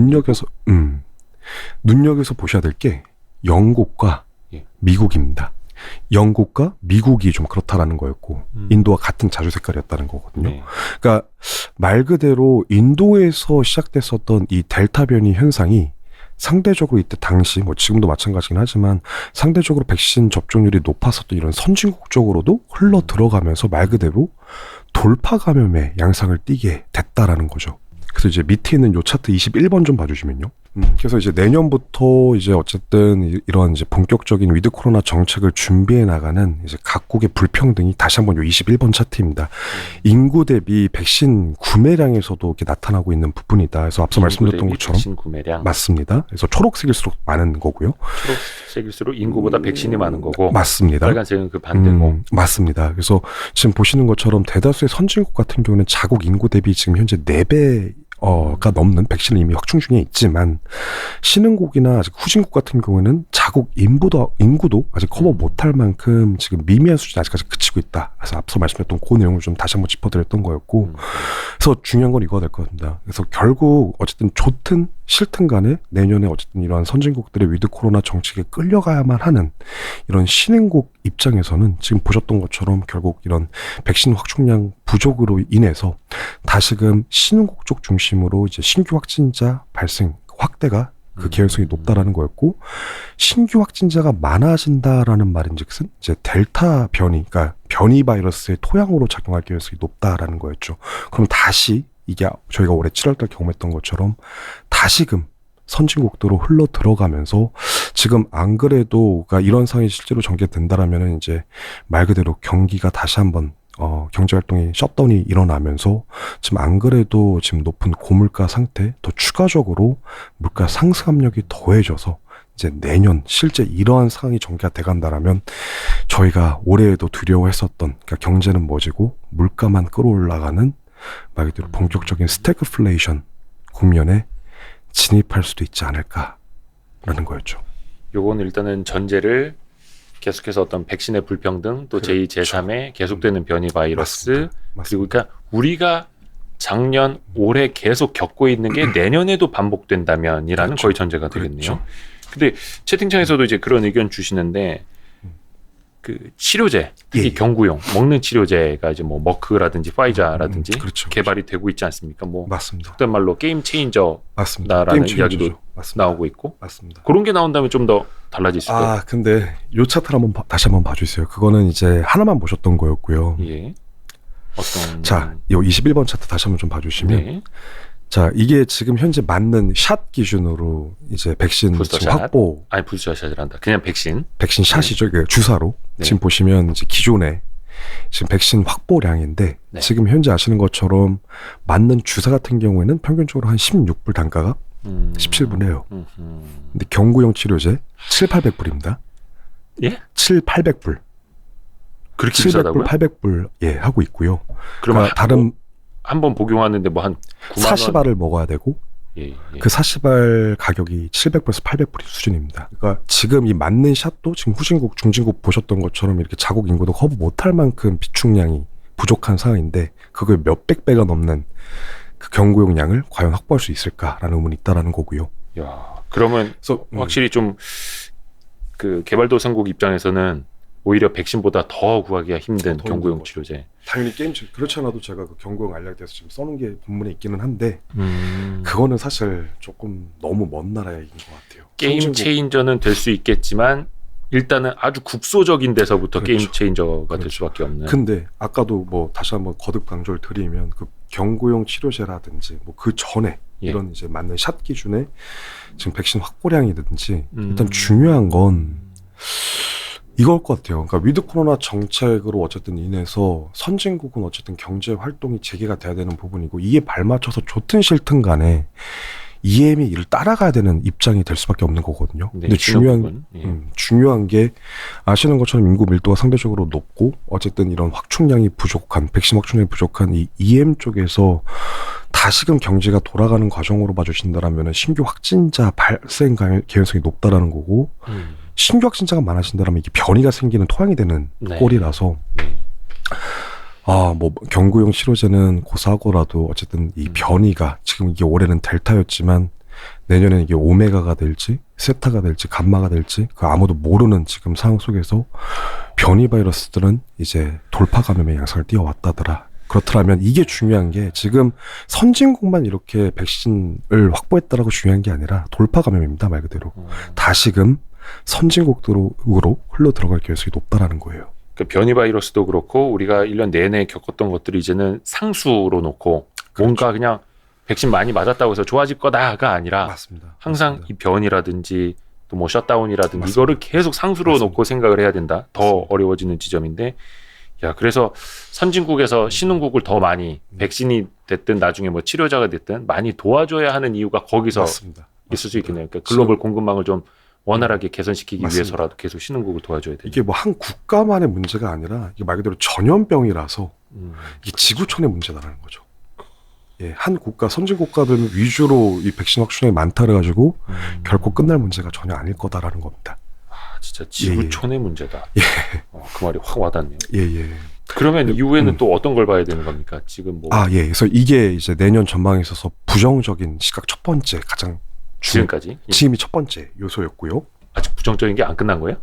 눈여겨서 보셔야 될 게 영국과 미국입니다. 영국과 미국이 좀 그렇다라는 거였고 인도와 같은 자주 색깔이었다는 거거든요. 네. 그러니까 말 그대로 인도에서 시작됐었던 이 델타 변이 현상이 상대적으로 이때 당시 뭐 지금도 마찬가지긴 하지만 상대적으로 백신 접종률이 높았었던 이런 선진국 쪽으로도 흘러 들어가면서 말 그대로 돌파 감염의 양상을 띠게 됐다라는 거죠. 그래서 이제 밑에 있는 요 차트 21번 좀 봐주시면요. 그래서 이제 내년부터 이제 어쨌든 이런 이제 본격적인 위드 코로나 정책을 준비해 나가는 이제 각국의 불평등이 다시 한번 요 21번 차트입니다. 인구 대비 백신 구매량에서도 이렇게 나타나고 있는 부분이다. 그래서 앞서 말씀드렸던 것처럼 백신 구매량 맞습니다. 그래서 초록색일수록 많은 거고요. 초록색일수록 인구보다 백신이 많은 거고 맞습니다. 빨간색은 그 반대고 맞습니다. 그래서 지금 보시는 것처럼 대다수의 선진국 같은 경우는 자국 인구 대비 지금 현재 4배 가 넘는 백신을 이미 확충 중에 있지만 신흥국이나 아직 후진국 같은 경우에는 자국 인구도 아직 커버 못할 만큼 지금 미미한 수준이 아직까지 그치고 있다. 그래서 앞서 말씀드렸던 그 내용을 좀 다시 한번 짚어드렸던 거였고 그래서 중요한 건 이거가 될 것 같습니다. 그래서 결국 어쨌든 좋든 싫든 간에 내년에 어쨌든 이러한 선진국들의 위드 코로나 정책에 끌려가야만 하는 이런 신흥국 입장에서는 지금 보셨던 것처럼 결국 이런 백신 확충량 부족으로 인해서 다시금 신흥국 쪽 중심으로 이제 신규 확진자 발생 확대가 그 개연성이 높다라는 거였고 신규 확진자가 많아진다라는 말인즉슨 이제 델타 변이, 그러니까 변이 바이러스의 토양으로 작용할 개연성이 높다라는 거였죠. 그럼 다시 이게 저희가 올해 7월달 경험했던 것처럼 다시금 선진국도로 흘러 들어가면서 지금 안 그래도 그러니까 이런 상황이 실제로 전개된다라면은 이제 말 그대로 경기가 다시 한번 경제활동이 셧다운이 일어나면서 지금 안 그래도 지금 높은 고물가 상태 또 추가적으로 물가 상승 압력이 더해져서 이제 내년 실제 이러한 상황이 전개가 돼간다라면 저희가 올해에도 두려워했었던 그러니까 경제는 멎이고 물가만 끌어올라가는 말 그대로 본격적인 스태그플레이션 국면에 진입할 수도 있지 않을까라는 거였죠. 요건 일단은 전제를 계속해서 어떤 백신의 불평등 또 제2, 제3의 계속되는 변이 바이러스 맞습니다. 그리고 그러니까 우리가 작년, 올해 계속 겪고 있는 게 내년에도 반복된다면이라는 그렇죠. 거의 전제가 되겠네요. 근데 채팅창에서도 이제 그런 의견 주시는데 그 치료제, 특히 예. 경구용 먹는 치료제가 이제 뭐 머크라든지 파이자라든지 그렇죠. 개발이 되고 있지 않습니까? 뭐 맞습니다. 속된 말로 게임 체인저라는 맞습니다. 이야기도 맞습니다. 나오고 있고 맞습니다. 그런 게 나온다면 좀 더 달라질 수도. 근데 요 차트를 다시 한번 봐주세요. 그거는 이제 하나만 보셨던 거였고요. 예. 어떤 자, 요 21번 차트 다시 한번 좀 봐주시면 네. 자, 이게 지금 현재 맞는 샷 기준으로 이제 백신 부스터 지금 샷? 확보 아니 부스터샷이란다. 그냥 백신. 샷이죠. 그 주사로 네. 지금 보시면 이제 기존에 지금 백신 확보량인데 네. 지금 현재 아시는 것처럼 맞는 주사 같은 경우에는 평균적으로 한 16불 단가가 17불 해요. 근데 경구용 치료제 7,800불입니다. 예? 7,800불. 그렇게 700불, 비싸다고요? 800불 예 하고 있고요. 그러면 그러니까 다른 한 번 복용하는데 뭐 한 9만 원. 사시발을 먹어야 되고 예. 그 사시발 가격이 700불에서 800불이 수준입니다. 그러니까 지금 이 맞는 샷도 지금 후진국, 중진국 보셨던 것처럼 이렇게 자국 인구도 커버 못할 만큼 비축량이 부족한 상황인데 그걸 몇백 배가 넘는 그 경구용 양을 과연 확보할 수 있을까라는 의문이 있다라는 거고요. 야, 그러면 그래서 확실히 좀 그 개발도상국 입장에서는 오히려 백신보다 더 구하기가 힘든 더 경구용 힘든 치료제. 당연히 그렇지 않아도 제가 그 경구용 알약에 대해서 지금 써놓은 게 본문에 있기는 한데 그거는 사실 조금 너무 먼 나라인 것 같아요. 게임 선진국- 체인저는 될 수 있겠지만 일단은 아주 국소적인 데서부터 그렇죠. 게임 체인저가 될 그렇죠. 수밖에 없는. 근데 아까도 뭐 다시 한번 거듭 강조를 드리면 그 경구용 치료제라든지 뭐 그 전에 예. 이런 이제 맞는 샷 기준에 지금 백신 확보량이든지 음. 일단 중요한 건 이걸 것 같아요. 그러니까 위드 코로나 정책으로 어쨌든 인해서 선진국은 어쨌든 경제 활동이 재개가 돼야 되는 부분이고 이에 발맞춰서 좋든 싫든 간에 EM이 이를 따라가야 되는 입장이 될 수밖에 없는 거거든요. 네, 근데 중요한 부분. 예. 중요한 게 아시는 것처럼 인구 밀도가 상대적으로 높고 어쨌든 이런 확충량이 부족한 백신 확충량이 부족한 이 EM 쪽에서 다시금 경제가 돌아가는 과정으로 봐주신다라면 신규 확진자 발생 개연성이 높다라는 거고 신규 확진자가 많아진다면 이게 변이가 생기는 토양이 되는 네. 꼴이라서 네. 뭐 경구용 치료제는 고사하고라도 어쨌든 이 변이가 지금 이게 올해는 델타였지만 내년에는 이게 오메가가 될지 세타가 될지 감마가 될지 그 아무도 모르는 지금 상황 속에서 변이 바이러스들은 이제 돌파 감염의 양상을 띄워왔다더라. 그렇더라면 이게 중요한 게 지금 선진국만 이렇게 백신을 확보했다라고 중요한 게 아니라 돌파 감염입니다. 말 그대로. 다시금 선진국으로 흘러 들어갈 가능성이 높다라는 거예요. 그 변이 바이러스도 그렇고 우리가 1년 내내 겪었던 것들이 이제는 상수로 놓고 뭔가 그냥 백신 많이 맞았다고 해서 좋아질 거다가 아니라 맞습니다. 항상 맞습니다. 이 변이라든지 또 뭐 셧다운이라든지 맞습니다. 이거를 계속 상수로 맞습니다. 놓고 생각을 해야 된다. 더 맞습니다. 어려워지는 지점인데 야 그래서 선진국에서 신흥국을 더 많이 백신이 됐든 나중에 뭐 치료자가 됐든 많이 도와줘야 하는 이유가 거기서 맞습니다. 있을 수 있겠네요. 그러니까 글로벌 공급망을 좀 원활하게 개선시키기 맞습니다. 위해서라도 계속 신흥국을 도와줘야 돼요. 이게 뭐 한 국가만의 문제가 아니라 이게 말 그대로 전염병이라서 이게 지구촌의 문제다라는 거죠. 예, 한 국가 선진국가들 위주로 이 백신 확산이 많다를 가지고 결코 끝날 문제가 전혀 아닐 거다라는 겁니다. 아, 진짜 지구촌의 문제다. 그 말이 확 와닿네요. 예. 그러면 이후에는 또 어떤 걸 봐야 되는 겁니까? 지금 뭐 예. 그래서 이게 이제 내년 전망에 있어서 부정적인 시각 첫 번째 가장 지금까지 지금이 첫 번째 요소였고요. 아직 부정적인 게 안 끝난 거예요?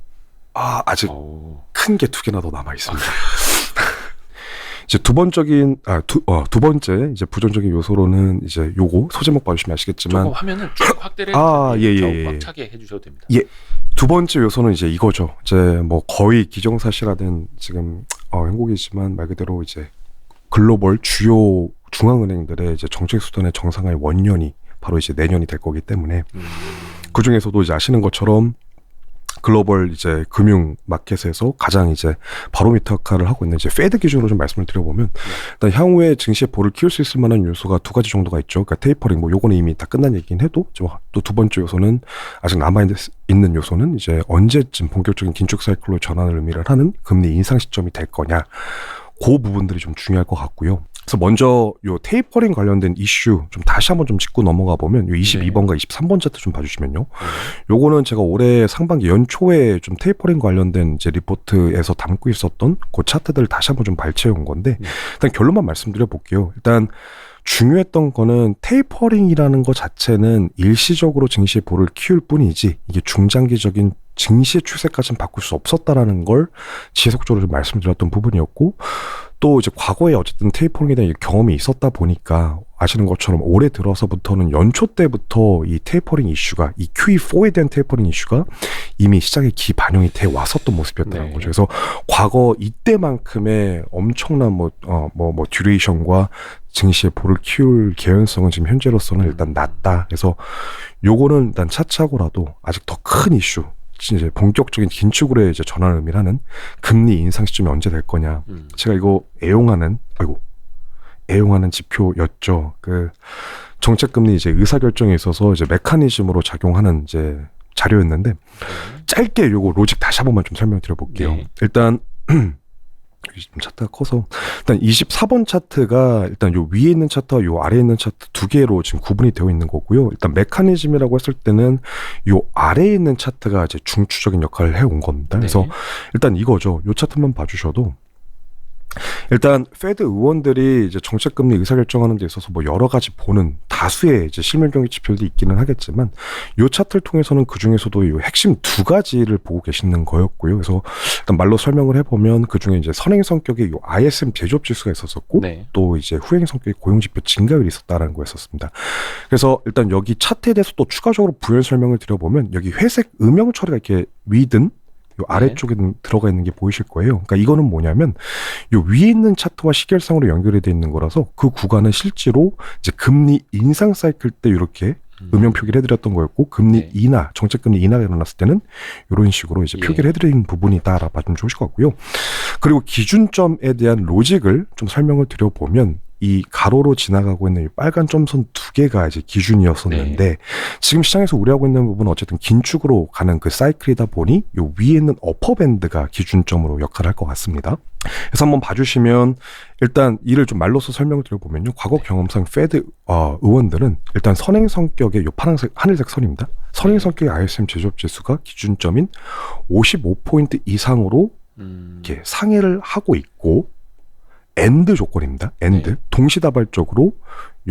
아직 오. 큰 게 2개나 더 남아 있습니다. 이제 두 번째 이제 부정적인 요소로는 이제 요거 소제목 봐주시면 아시겠지만 조금 화면을 쭉 확대를 예. 꽉 차게 해주셔도 됩니다. 예. 두 번째 요소는 이제 이거죠. 이제 뭐 거의 기정사실화된 지금 행복이지만 말 그대로 이제 글로벌 주요 중앙은행들의 이제 정책 수단의 정상화의 원년이 바로 이제 내년이 될 거기 때문에 그 중에서도 이제 아시는 것처럼 글로벌 이제 금융 마켓에서 가장 이제 바로미터 역할을 하고 있는 이제 페드 기준으로 좀 말씀을 드려보면 일단 향후에 증시의 볼을 키울 수 있을 만한 요소가 2가지 정도가 있죠. 그러니까 테이퍼링 뭐 요거는 이미 다 끝난 얘기긴 해도 또 두 번째 요소는 아직 남아 있는 요소는 이제 언제쯤 본격적인 긴축 사이클로 전환을 의미를 하는 금리 인상 시점이 될 거냐. 그 부분들이 좀 중요할 것 같고요. 그래서 먼저 요 테이퍼링 관련된 이슈 좀 다시 한번 좀 짚고 넘어가 보면 요 22번과 23번 차트 좀 봐주시면요. 요거는 제가 올해 상반기 연초에 좀 테이퍼링 관련된 이제 리포트에서 담고 있었던 그 차트들을 다시 한번 좀 발췌해 온 건데 일단 결론만 말씀드려 볼게요. 일단 중요했던 거는 테이퍼링이라는 것 자체는 일시적으로 증시의 볼을 키울 뿐이지 이게 중장기적인 증시의 추세까지는 바꿀 수 없었다라는 걸 지속적으로 좀 말씀드렸던 부분이었고 또 이제 과거에 어쨌든 테이퍼링에 대한 경험이 있었다 보니까 아시는 것처럼 올해 들어서부터는 연초 때부터 이 테이퍼링 이슈가 이 QE4에 대한 테이퍼링 이슈가 이미 시장에 기반영이 돼 왔었던 모습이었다는 거죠. 그래서 과거 이때만큼의 엄청난 뭐 듀레이션과 증시의 볼을 키울 개연성은 지금 현재로서는 일단 낮다. 그래서 요거는 일단 차차고라도 아직 더 큰 이슈 이제 본격적인 긴축으로 이제 전환을 의미하는 금리 인상 시점이 언제 될 거냐. 제가 이거 애용하는 지표였죠. 그 정책금리 이제 의사결정에 있어서 이제 메커니즘으로 작용하는 이제 자료였는데 짧게 요거 로직 다시 한 번만 좀 설명드려볼게요. 네. 일단 좀 차트가 커서 일단 24번 차트가 일단 요 위에 있는 차트와 요 아래에 있는 차트 2개로 지금 구분이 되어 있는 거고요. 일단 메커니즘이라고 했을 때는 요 아래에 있는 차트가 이제 중추적인 역할을 해온 겁니다. 그래서 일단 이거죠. 요 차트만 봐주셔도 일단 페드 의원들이 이제 정책금리 의사결정하는 데 있어서 뭐 여러 가지 보는 다수의 이제 실물 경기 지표들이 있기는 하겠지만 요 차트를 통해서는 그 중에서도 요 핵심 2가지를 보고 계시는 거였고요. 그래서 일단 말로 설명을 해보면 그 중에 이제 선행 성격의 요 ISM 제조업 지수가 있었었고 또 이제 후행 성격의 고용 지표 증가율이 있었다라는 거였었습니다. 그래서 일단 여기 차트에 대해서 또 추가적으로 부연 설명을 드려보면 여기 회색 음영 처리가 이렇게 위든 요 아래쪽에 들어가 있는 게 보이실 거예요. 그러니까 이거는 뭐냐면 요 위에 있는 차트와 시계열상으로 연결이 되어 있는 거라서 그 구간은 실제로 이제 금리 인상 사이클 때 이렇게 음영 표기를 해드렸던 거였고 금리 인하, 정책금리 인하가 일어났을 때는 이런 식으로 이제 표기를 해드리는 부분이다라 봐주면 좋으실 것 같고요. 그리고 기준점에 대한 로직을 좀 설명을 드려보면 이 가로로 지나가고 있는 이 빨간 점선 2개가 이제 기준이었었는데 지금 시장에서 우려하고 있는 부분은 어쨌든 긴축으로 가는 그 사이클이다 보니 요 위에 있는 어퍼밴드가 기준점으로 역할을 할 것 같습니다. 그래서 한번 봐주시면 일단 이를 좀 말로써 설명을 드려보면요. 과거 경험상 페드 의원들은 일단 선행 성격의 요 파란색 하늘색 선입니다. 선행 성격의 ISM 제조업 지수가 기준점인 55포인트 이상으로 이렇게 상회를 하고 있고 엔드 조건입니다. 엔드. 동시다발적으로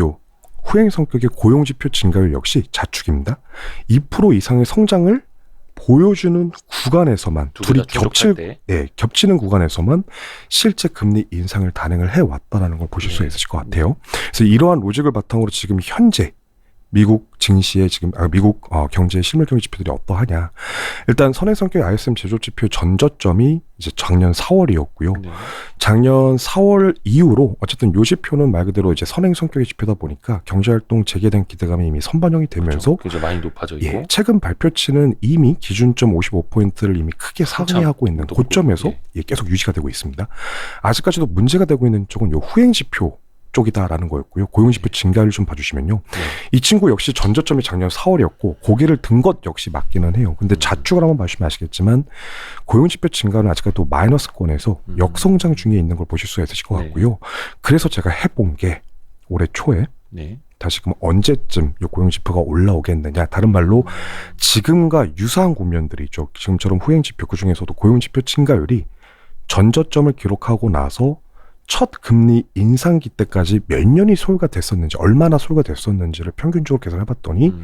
요 후행 성격의 고용지표 증가율 역시 자축입니다. 2% 이상의 성장을 보여주는 구간에서만 두개 다 충족할 때. 겹치는 구간에서만 실제 금리 인상을 단행을 해왔다라는 걸 보실 수 네. 있으실 것 같아요. 그래서 이러한 로직을 바탕으로 지금 현재 미국 증시의 미국 경제의 실물 경제 지표들이 어떠하냐. 일단 선행 성격 ISM 제조 지표 전저점이 이제 작년 4월이었고요. 네. 작년 4월 이후로 어쨌든 요 지표는 말 그대로 이제 선행 성격의 지표다 보니까 경제활동 재개된 기대감이 이미 선반영이 되면서 그렇죠. 많이 높아져 있고. 예, 최근 발표치는 이미 기준점 55포인트를 이미 크게 상회하고 있는 높고, 고점에서 예. 예, 계속 유지가 되고 있습니다. 아직까지도 문제가 되고 있는 쪽은 요 후행지표 쪽이다라는 거였고요. 고용지표 증가율 좀 봐주시면요. 이 친구 역시 전저점이 작년 4월이었고 고개를 든 것 역시 맞기는 해요. 근데 좌측을 한번 봐주시면 아시겠지만 고용지표 증가는 아직까지도 마이너스권에서 역성장 중에 있는 걸 보실 수가 있으실 것 같고요. 그래서 제가 해본 게 올해 초에 네. 다시금 언제쯤 이 고용지표가 올라오겠느냐. 다른 말로 지금과 유사한 국면들이 있죠. 지금처럼 후행지표 그중에서도 고용지표 증가율이 전저점을 기록하고 나서 첫 금리 인상기 때까지 몇 년이 소요가 됐었는지, 얼마나 소요가 됐었는지를 평균적으로 계산해봤더니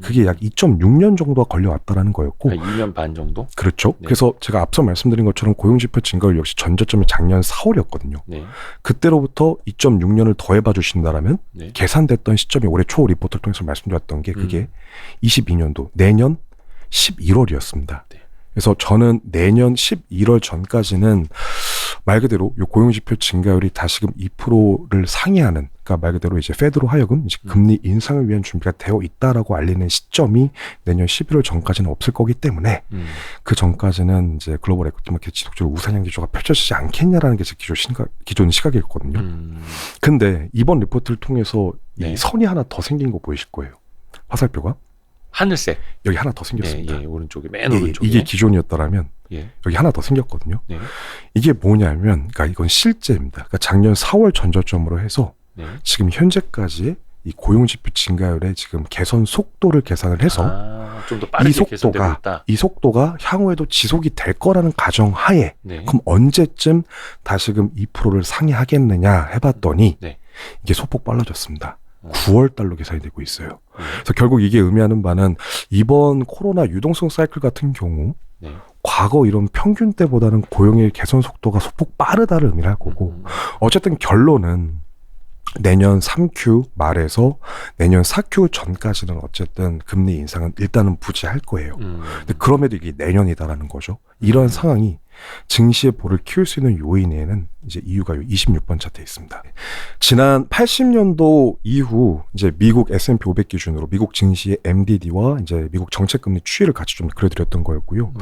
그게 약 2.6년 정도가 걸려왔다라는 거였고, 2년 반 정도? 그렇죠. 네. 그래서 제가 앞서 말씀드린 것처럼 고용지표 증가율 역시 전저점이 작년 4월이었거든요. 네. 그때로부터 2.6년을 더해봐 주신다라면 네. 계산됐던 시점이 올해 초 리포트를 통해서 말씀드렸던 게 그게 22년도 내년 11월이었습니다. 네. 그래서 저는 내년 11월 전까지는 말 그대로 이 고용지표 증가율이 다시금 2%를 상회하는, 그러니까 말 그대로 이제 페드로 하여금 이제 금리 인상을 위한 준비가 되어 있다라고 알리는 시점이 내년 11월 전까지는 없을 거기 때문에 그 전까지는 이제 글로벌 에코티 마켓 지속적으로 우상향 기조가 펼쳐지지 않겠냐라는 게 제 기존 시각이었거든요. 근데 이번 리포트를 통해서 네. 이 선이 하나 더 생긴 거 보이실 거예요. 화살표가 하늘색. 여기 하나 더 생겼습니다. 예, 오른쪽에 맨 예, 오른쪽에. 이게 기존이었다라면 예. 여기 하나 더 생겼거든요. 네. 이게 뭐냐면, 그러니까 이건 실제입니다. 그러니까 작년 4월 전저점으로 해서 네. 지금 현재까지의 이 고용지표 증가율의 지금 개선 속도를 계산을 해서 좀 더 빠르게 이 개선되고 속도가 있다. 이 속도가 향후에도 지속이 될 거라는 가정하에 네. 그럼 언제쯤 다시금 2%를 상회하겠느냐 해봤더니 네. 이게 소폭 빨라졌습니다. 9월 달로 계산이 되고 있어요. 네. 그래서 결국 이게 의미하는 바는 이번 코로나 유동성 사이클 같은 경우 네. 과거 이런 평균 때보다는 고용의 개선 속도가 소폭 빠르다를 의미할 거고, 어쨌든 결론은 내년 3Q 말에서 내년 4Q 전까지는 어쨌든 금리 인상은 일단은 부재할 거예요. 근데 그럼에도 이게 내년이다라는 거죠. 이런 상황이 증시의 볼을 키울 수 있는 요인에는 이제 이유가 26번 차트에 있습니다. 지난 80년도 이후 이제 미국 S&P 500 기준으로 미국 증시의 MDD와 이제 미국 정책금리 추이를 같이 좀 그려드렸던 거였고요.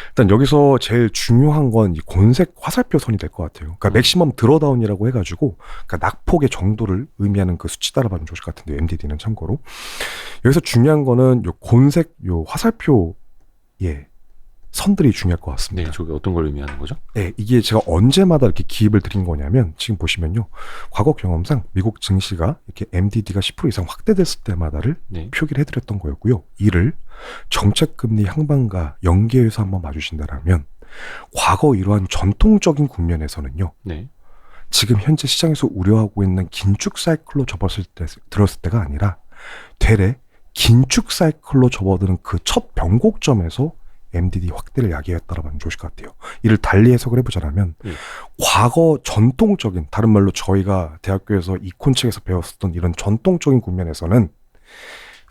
일단 여기서 제일 중요한 건 이 곤색 화살표 선이 될 것 같아요. 그러니까 맥시멈 드러다운이라고 해가지고, 그러니까 낙폭의 정도를 의미하는 그 수치 따라가면 좋을 것 같은데, MDD는 참고로 여기서 중요한 거는 요 곤색 요 화살표 선들이 중요할 것 같습니다. 네, 저게 어떤 걸 의미하는 거죠? 네, 이게 제가 언제마다 이렇게 기입을 드린 거냐면, 지금 보시면요, 과거 경험상 미국 증시가 이렇게 MDD가 10% 이상 확대됐을 때마다를 네. 표기를 해드렸던 거였고요. 이를 정책금리 향방과 연계해서 한번 봐주신다면, 과거 이러한 전통적인 국면에서는요, 네. 지금 현재 시장에서 우려하고 있는 긴축 사이클로 들었을 때가 아니라 되레 긴축 사이클로 접어드는 그 첫 변곡점에서 MDD 확대를 야기했다라고 하면 좋을 것 같아요. 이를 달리 해석을 해보자면, 과거 전통적인, 다른 말로 저희가 대학교에서 이콘책에서 배웠었던 이런 전통적인 국면에서는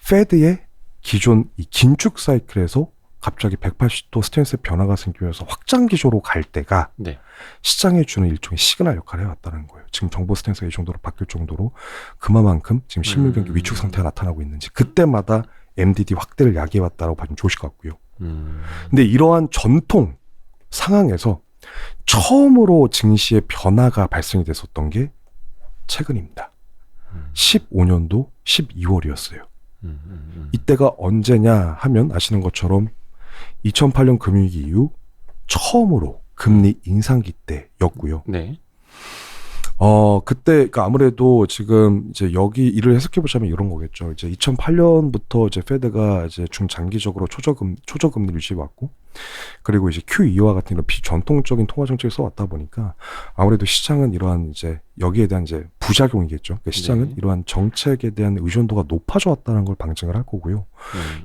페드의 기존 이 긴축 사이클에서 갑자기 180도 스탠스 변화가 생기면서 확장 기조로 갈 때가 네. 시장에 주는 일종의 시그널 역할을 해왔다는 거예요. 지금 정보 스탠스가 이 정도로 바뀔 정도로 그만큼 지금 실물 경기 위축 상태가 나타나고 있는지, 그때마다 MDD 확대를 야기해왔다고 봐주면 좋으실 것 같고요. 근데 이러한 전통 상황에서 처음으로 증시의 변화가 발생이 됐었던 게 최근입니다. 15년도 12월이었어요. 이때가 언제냐 하면 아시는 것처럼 2008년 금융위기 이후 처음으로 금리 인상기 때였고요. 네. 그때, 그러니까 아무래도 지금 이제 여기 일을 해석해 보자면 이런 거겠죠. 이제 2008년부터 이제 페드가 이제 중장기적으로 초저금리를 유지해 왔고, 그리고 이제 QE와 같은 이런 비전통적인 통화 정책을 써왔다 보니까 아무래도 시장은 이러한 이제 여기에 대한 이제 부작용이겠죠. 그러니까 시장은 네. 이러한 정책에 대한 의존도가 높아져 왔다는 걸 방증을 할 거고요.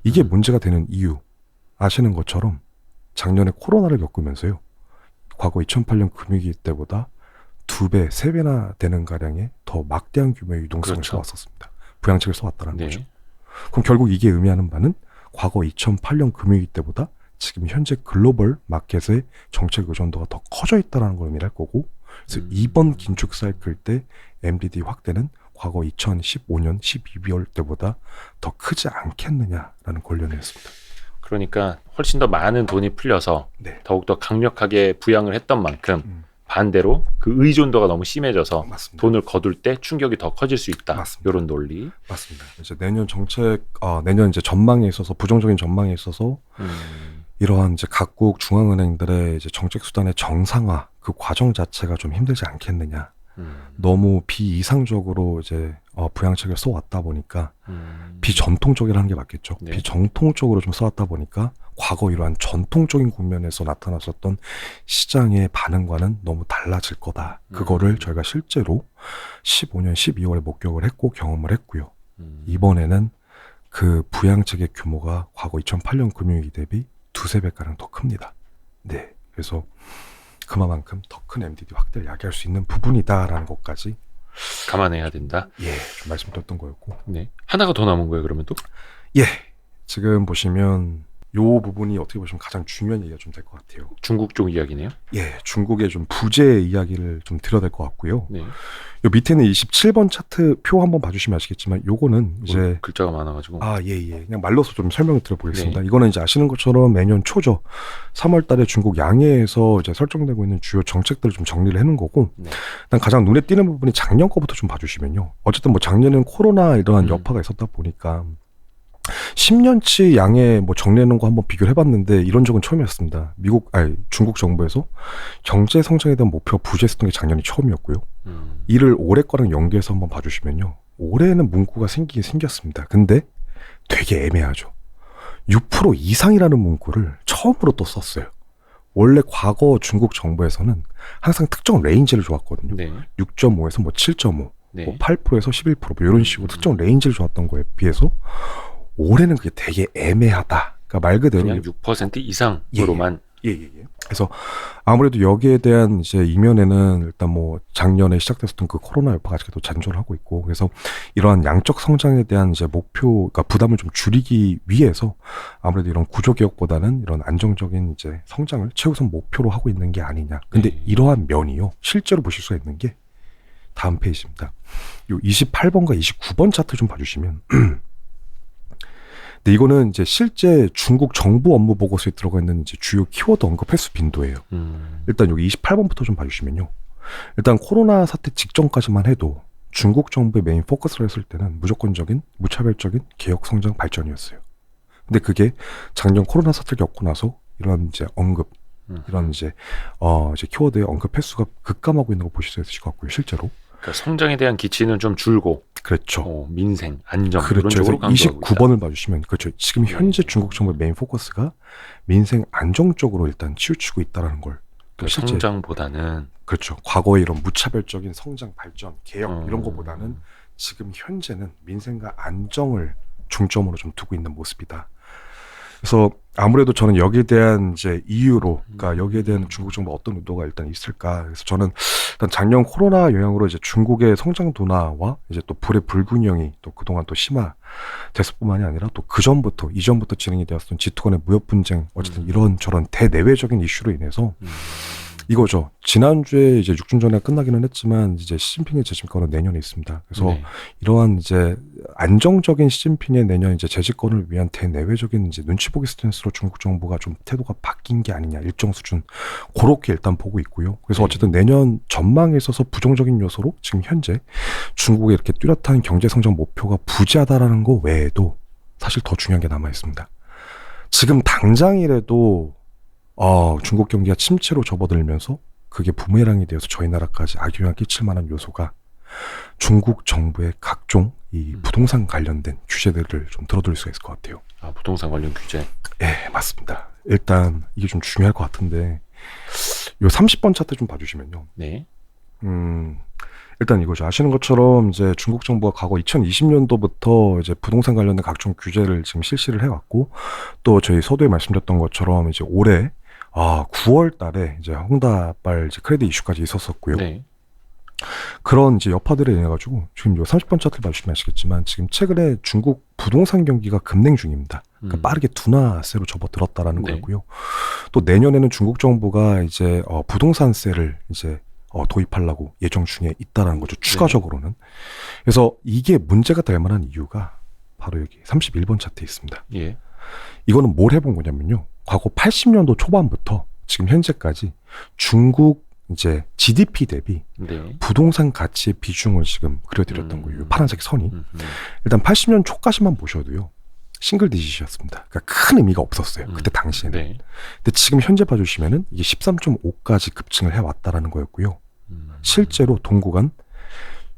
이게 문제가 되는 이유. 아시는 것처럼 작년에 코로나를 겪으면서요. 과거 2008년 금융위기 때보다 2배, 3배나 되는 가량의 더 막대한 규모의 유동성을 그렇죠. 써왔었습니다. 부양책을 써왔다는 네. 거죠. 그럼 결국 이게 의미하는 바는 과거 2008년 금융위기 때보다 지금 현재 글로벌 마켓의 정책 의존도가 더 커져 있다는 걸 의미할 거고, 그래서 이번 긴축 사이클 때 MDD 확대는 과거 2015년 12개월 때보다 더 크지 않겠느냐라는 권면을 했습니다. 그러니까 훨씬 더 많은 돈이 풀려서 네. 더욱더 강력하게 부양을 했던 만큼 반대로 그 의존도가 너무 심해져서 맞습니다. 돈을 거둘 때 충격이 더 커질 수 있다. 맞습니다. 이런 논리. 맞습니다. 이제 내년 정책, 내년 이제 전망에 있어서 부정적인 전망에 있어서 이러한 이제 각국 중앙은행들의 이제 정책 수단의 정상화 그 과정 자체가 좀 힘들지 않겠느냐. 너무 비이상적으로 이제 부양책을 써왔다 보니까 비전통적이라는 게 맞겠죠. 네. 비정통적으로 좀 써왔다 보니까 과거 이러한 전통적인 국면에서 나타났었던 시장의 반응과는 너무 달라질 거다. 그거를 저희가 실제로 15년 12월에 목격을 했고 경험을 했고요. 이번에는 그 부양책의 규모가 과거 2008년 금융위기 대비 2~3배가량 더 큽니다. 네, 그래서 그만큼 더 큰 MDD 확대를 야기할 수 있는 부분이다라는 것까지 감안해야 된다. 좀 말씀드렸던 거였고, 네. 하나가 더 남은 거예요, 그러면 또? 지금 보시면 요 부분이 어떻게 보시면 가장 중요한 얘기가 좀 될 것 같아요. 중국 쪽 이야기네요. 중국의 좀 부재 이야기를 좀 드려야 될 것 같고요. 네. 요 밑에는 27번 차트 표 한번 봐주시면 아시겠지만 요거는 이제 글자가 많아가지고. 그냥 말로서 좀 설명을 드려보겠습니다. 이거는 이제 아시는 것처럼 매년 초죠. 3월 달에 중국 양해에서 이제 설정되고 있는 주요 정책들을 좀 정리를 해놓은 거고, 네. 일단 가장 눈에 띄는 부분이 작년 거부터 좀 봐주시면요. 어쨌든 뭐 작년에는 코로나 이러한 여파가 있었다 보니까 10년치 양해 뭐 정리해놓은 거 한번 비교를 해봤는데 이런 적은 처음이었습니다. 중국 정부에서 경제 성장에 대한 목표가 부재했던 게 작년이 처음이었고요. 이를 올해 거랑 연계해서 한번 봐주시면요. 올해는 문구가 생기긴 생겼습니다. 근데 되게 애매하죠. 6% 이상이라는 문구를 처음으로 또 썼어요. 원래 과거 중국 정부에서는 항상 특정 레인지를 줘왔거든요. 네. 6.5에서 뭐 7.5, 네. 뭐 8%에서 11%, 뭐 이런 식으로 특정 레인지를 줘왔던 거에 비해서 올해는 그게 되게 애매하다. 그러니까 말 그대로 그냥 6% 이상으로만. 그래서 아무래도 여기에 대한 이제 이면에는 일단 뭐 작년에 시작됐었던 그 코로나 여파가 아직도 잔존을 하고 있고, 그래서 이러한 양적 성장에 대한 이제 목표, 그러니까 부담을 좀 줄이기 위해서 아무래도 이런 구조 개혁보다는 이런 안정적인 이제 성장을 최우선 목표로 하고 있는 게 아니냐. 근데 이러한 면이요, 실제로 보실 수가 있는 게 다음 페이지입니다. 요 28번과 29번 차트 좀 봐주시면. 근데 이거는 이제 실제 중국 정부 업무 보고서에 들어가 있는 이제 주요 키워드 언급 횟수 빈도예요. 일단 여기 28번부터 좀 봐주시면요. 일단 코로나 사태 직전까지만 해도 중국 정부의 메인 포커스를 했을 때는 무조건적인, 무차별적인 개혁 성장 발전이었어요. 근데 그게 작년 코로나 사태를 겪고 나서 이런 이제 언급, 이런 이제 키워드의 언급 횟수가 급감하고 있는 거 보실 수 있으실 것 같고요, 실제로. 그러니까 성장에 대한 기치는 좀 줄고, 그렇죠. 민생, 안정, 그렇죠. 이런 쪽으로 강조하고 29번을 봐주시면, 그렇죠. 지금 현재 중국 정부의 메인 포커스가 민생 안정 쪽으로 일단 치우치고 있다라는 걸. 그러니까 성장보다는, 그렇죠. 과거의 이런 무차별적인 성장, 발전, 개혁 이런 것보다는 지금 현재는 민생과 안정을 중점으로 좀 두고 있는 모습이다. 그래서 아무래도 저는 여기에 대한 이제 이유로, 그러니까 여기에 대한 중국 정부 어떤 의도가 일단 있을까. 그래서 저는 일단 작년 코로나 영향으로 이제 중국의 성장 둔화와 이제 또 불의 불균형이 또 그동안 또 심화됐을 뿐만이 아니라 또 이전부터 진행이 되었던 G2 간의 무역 분쟁, 어쨌든 이런 저런 대내외적인 이슈로 인해서 이거죠. 지난주에 이제 6중 전에 끝나기는 했지만 이제 시진핑의 재집권은 내년에 있습니다. 그래서 이러한 이제 안정적인 시진핑의 내년 이제 재집권을 위한 대내외적인 이제 눈치 보기 스탠스로 중국 정부가 좀 태도가 바뀐 게 아니냐, 일정 수준 그렇게 일단 보고 있고요. 그래서 어쨌든 내년 전망에 있어서 부정적인 요소로 지금 현재 중국의 이렇게 뚜렷한 경제 성장 목표가 부재하다라는 거 외에도 사실 더 중요한 게 남아 있습니다. 지금 당장이라도 중국 경기가 침체로 접어들면서 그게 부메랑이 되어서 저희 나라까지 악영향을 끼칠 만한 요소가 중국 정부의 각종 이 부동산 관련된 규제들을 좀 들어둘 수가 있을 것 같아요. 부동산 관련 규제. 네, 맞습니다. 일단 이게 좀 중요할 것 같은데 요 30번 차트 좀 봐주시면요. 네. 일단 이거죠. 아시는 것처럼 이제 중국 정부가 과거 2020년도부터 이제 부동산 관련된 각종 규제를 지금 실시를 해왔고, 또 저희 서두에 말씀드렸던 것처럼 이제 올해 9월 달에 이제 헝다발 이제 크레딧 이슈까지 있었었고요. 네. 그런 이제 여파들에 인해 가지고 지금 요 30번 차트를 봐주시면 아시겠지만 지금 최근에 중국 부동산 경기가 급냉 중입니다. 그러니까 빠르게 둔화세로 접어들었다라는 네. 거고요. 또 내년에는 중국 정부가 이제 부동산세를 이제 도입하려고 예정 중에 있다라는 거죠. 추가적으로는. 그래서 이게 문제가 될 만한 이유가 바로 여기 31번 차트에 있습니다. 예. 이거는 뭘 해본 거냐면요. 과거 80년도 초반부터 지금 현재까지 중국 이제 GDP 대비 네. 부동산 가치의 비중을 지금 그려드렸던 거예요. 파란색 선이. 일단 80년 초까지만 보셔도요. 싱글 디짓이었습니다. 그러니까 큰 의미가 없었어요. 그때 당시에는. 네. 근데 지금 현재 봐주시면은 이게 13.5까지 급증을 해왔다라는 거였고요. 실제로 동구간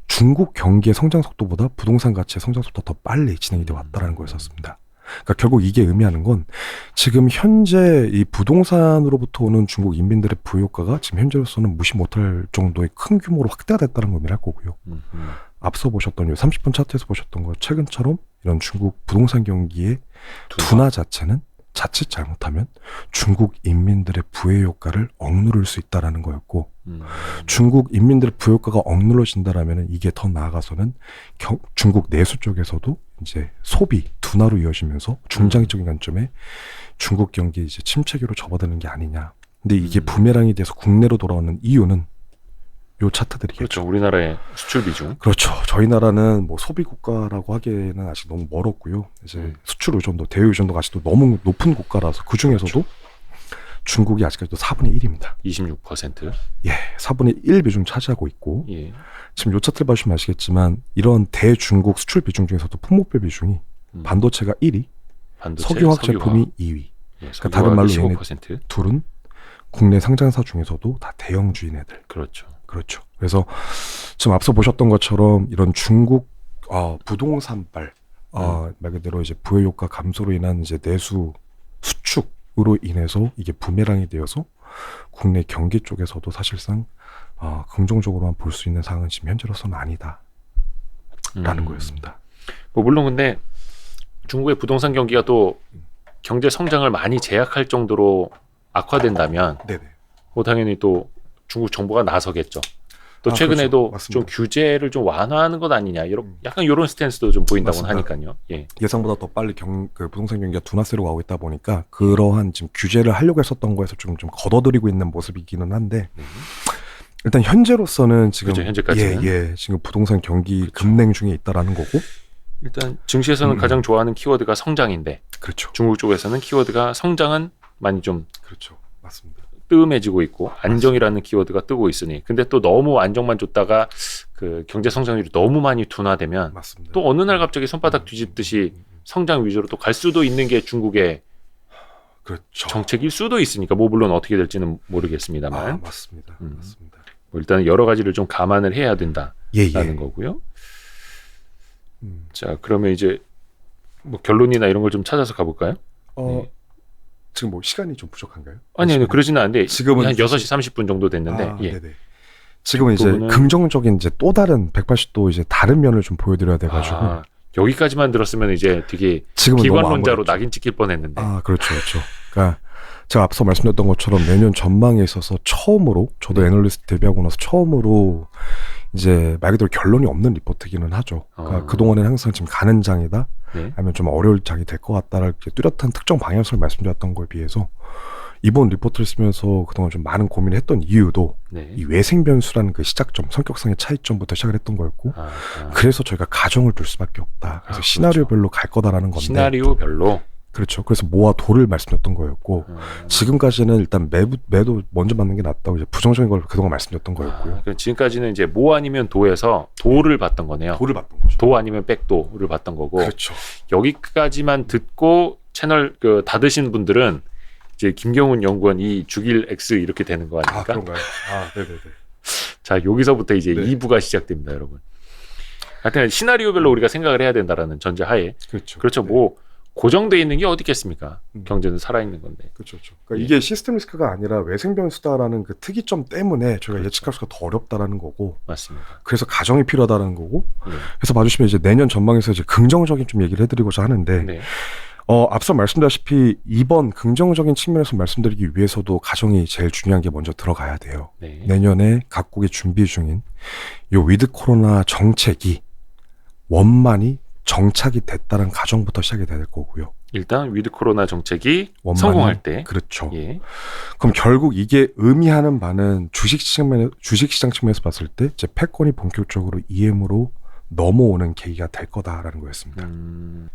중국 경기의 성장 속도보다 부동산 가치의 성장 속도가 더 빨리 진행이 돼 왔다라는 거였었습니다. 그러니까 결국 이게 의미하는 건 지금 현재 이 부동산으로부터 오는 중국 인민들의 부효과가 지금 현재로서는 무시 못할 정도의 큰 규모로 확대가 됐다는 걸 의미할 거고요. 앞서 보셨던 요 30분 차트에서 보셨던 것 최근처럼 이런 중국 부동산 경기의 둔화 자체는 자칫 잘못하면 중국 인민들의 부의 효과를 억누를 수 있다라는 거였고, 중국 인민들의 부효과가 억눌러진다라면 이게 더 나아가서는 중국 내수 쪽에서도 이제 소비 둔화로 이어지면서 중장기적인 관점에 중국 경기 이제 침체기로 접어드는 게 아니냐. 근데 이게 부메랑이 돼서 국내로 돌아오는 이유는 요 차트들이겠죠. 그렇죠. 우리나라의 수출 비중. 그렇죠. 저희 나라는 뭐 소비 국가라고 하기에는 아직 너무 멀었고요. 이제 수출 의존도, 대외 의존도가 아직도 너무 높은 국가라서 그 중에서도 그렇죠. 중국이 아직까지도 4분의 1입니다. 26%. 예, 4분의 1 비중 차지하고 있고, 예. 지금 요 차트를 봐주시면 아시겠지만 이런 대중국 수출 비중 중에서도 품목별 비중이 반도체가 1위, 반도체, 석유화학 제품이 2위. 예, 그러니까 다른 말로 얘네 15%. 둘은 국내 상장사 중에서도 다 대형주인 애들. 그렇죠. 그렇죠. 그래서 지금 앞서 보셨던 것처럼 이런 중국 부동산발 말 그대로 이제 부의 효과 감소로 인한 이제 내수 수축으로 인해서 이게 부메랑이 되어서 국내 경기 쪽에서도 사실상 긍정적으로만 볼 수 있는 상황은 지금 현재로서는 아니다라는 거였습니다. 뭐 물론 근데 중국의 부동산 경기가 또 경제 성장을 많이 제약할 정도로 악화된다면 네네. 뭐 당연히 또 중국 정부가 나서겠죠. 또 최근에도 그렇죠. 좀 규제를 좀 완화하는 것 아니냐, 약간 이런 스탠스도 좀 보인다고 하니까요. 예. 예상보다 더 빨리 그 부동산 경기가 둔화세로 가고 있다 보니까 그러한 지금 규제를 하려고 했었던 거에서 좀 걷어들이고 있는 모습이기는 한데, 일단 현재로서는 지금 그렇죠, 현재까지는. 지금 부동산 경기 급냉 중에 있다라는 거고, 일단 증시에서는 가장 좋아하는 키워드가 성장인데, 그렇죠. 중국 쪽에서는 키워드가 성장은 많이 좀 그렇죠. 맞습니다. 뜸해지고 있고 안정이라는 키워드가 뜨고 있으니, 근데 또 너무 안정만 줬다가 그 경제 성장률이 너무 많이 둔화되면 맞습니다. 또 어느 날 갑자기 손바닥 뒤집듯이 성장 위주로 또 갈 수도 있는 게 중국의 그렇죠. 정책일 수도 있으니까, 뭐 물론 어떻게 될지는 모르겠습니다만 맞습니다. 맞습니다. 뭐 일단은 여러 가지를 좀 감안을 해야 된다라는 거고요. 자, 그러면 이제 뭐 결론이나 이런 걸 좀 찾아서 가볼까요? 네. 지금 뭐 시간이 좀 부족한가요? 아니요, 그러지는 않은데 지금은 한 6시 30분 정도 됐는데, 예. 네네. 지금은 이제 부분은... 긍정적인 이제 또 다른 180도 이제 다른 면을 좀 보여드려야 돼가지고 여기까지만 들었으면 이제 되게 비관론자로 낙인 찍힐 뻔했는데. 그렇죠, 그렇죠. 그러니까 제가 앞서 말씀드렸던 것처럼 내년 전망에 있어서 처음으로 저도 애널리스트 데뷔하고 나서 처음으로 이제 말 그대로 결론이 없는 리포트기는 하죠. 그러니까 그동안에는 항상 지금 가는 장이다, 아니면 좀 어려울 장이 될 것 같다라는 뚜렷한 특정 방향성을 말씀드렸던 거에 비해서 이번 리포트를 쓰면서 그동안 좀 많은 고민을 했던 이유도 이 외생 변수라는 그 시작점, 성격상의 차이점부터 시작을 했던 거였고, 그래서 저희가 가정을 둘 수밖에 없다. 그래서 시나리오별로 갈 거다라는 건데. 시나리오별로. 그렇죠. 그래서 모아 도를 말씀드렸던 거였고, 지금까지는 일단 매도 먼저 맞는 게 낫다고 이제 부정적인 걸 그동안 말씀드렸던 거였고요. 그러니까 지금까지는 이제 모 아니면 도에서 도를 봤던 거네요. 도를 봤던 거죠. 도 아니면 백도를 봤던 거고. 그렇죠. 여기까지만 듣고 채널 닫으신 분들은 이제 김경훈 연구원 이 죽일 X 이렇게 되는 거 아닙니까? 그런가요? 네네네. 자, 여기서부터 이제 2부가 시작됩니다, 여러분. 하여튼 시나리오별로 우리가 생각을 해야 된다라는 전제하에. 그렇죠. 그렇죠. 뭐 고정돼 있는 게 어디 있겠습니까? 음. 경제는 살아있는 건데. 그렇죠. 그러니까 예. 이게 시스템 리스크가 아니라 외생 변수다라는 그 특이점 때문에 저희가 예측할 수가 더 어렵다라는 거고, 맞습니다. 그래서 가정이 필요하다는 거고, 예. 그래서 봐주시면 이제 내년 전망에서 이제 긍정적인 좀 얘기를 해드리고자 하는데, 네. 앞서 말씀드렸다시피 이번 긍정적인 측면에서 말씀드리기 위해서도 가정이 제일 중요한 게 먼저 들어가야 돼요. 네. 내년에 각국이 준비 중인 이 위드 코로나 정책이 원만히 정착이 됐다는 가정부터 시작이 될 거고요. 일단 위드 코로나 정책이 원만히, 성공할 때. 그렇죠. 예. 그럼 결국 이게 의미하는 바는 주식시장 측면에서 봤을 때 이제 패권이 본격적으로 EM으로 넘어오는 계기가 될 거다라는 거였습니다.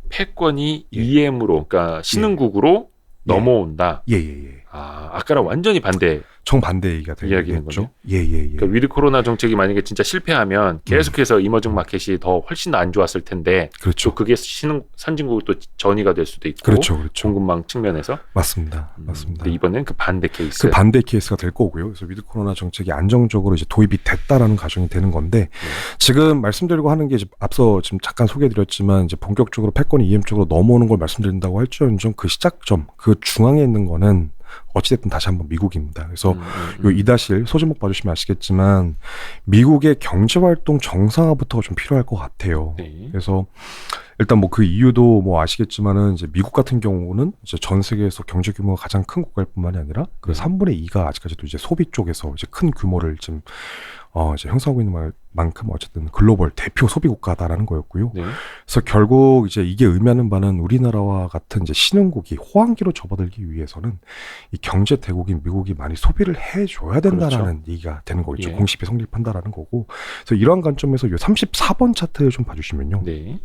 패권이 예. EM으로, 그러니까 신흥국으로 예. 넘어온다. 예예예. 아까랑 완전히 반대. 정반대 얘기가 이야기는 되겠죠. 예예예. 그러니까 위드 코로나 정책이 만약에 진짜 실패하면 계속해서 이머징 마켓이 더 훨씬 안 좋았을 텐데, 그렇죠. 또 그게 선진국으로 또 전이가 될 수도 있고, 그렇죠. 그렇죠. 공급망 측면에서. 맞습니다. 맞습니다. 근데 이번엔 그 반대 케이스. 그 반대 케이스가 될 거고요. 그래서 위드 코로나 정책이 안정적으로 이제 도입이 됐다라는 가정이 되는 건데, 지금 말씀드리고 하는 게 이제 앞서 지금 잠깐 소개해드렸지만 이제 본격적으로 패권이 EM 쪽으로 넘어오는 걸 말씀드린다고 할지언정 그 시작점, 그 중앙에 있는 거는 어찌됐든 다시 한번 미국입니다. 그래서 요 2-1 소제목 봐주시면 아시겠지만 미국의 경제활동 정상화부터가 좀 필요할 것 같아요. 네. 그래서 일단 뭐 그 이유도 뭐 아시겠지만은 이제 미국 같은 경우는 이제 전 세계에서 경제 규모가 가장 큰 국가일 뿐만이 아니라 그 3분의 2가 아직까지도 이제 소비 쪽에서 이제 큰 규모를 지금 이제 형성하고 있는 만큼 어쨌든 글로벌 대표 소비 국가다라는 거였고요. 네. 그래서 결국 이제 이게 의미하는 바는 우리나라와 같은 이제 신흥국이 호황기로 접어들기 위해서는 이 경제 대국인 미국이 많이 소비를 해줘야 된다라는 얘기가 되는 거겠죠. 예. 공식이 성립한다라는 거고. 그래서 이러한 관점에서 요 34번 차트 좀 봐주시면요. 네.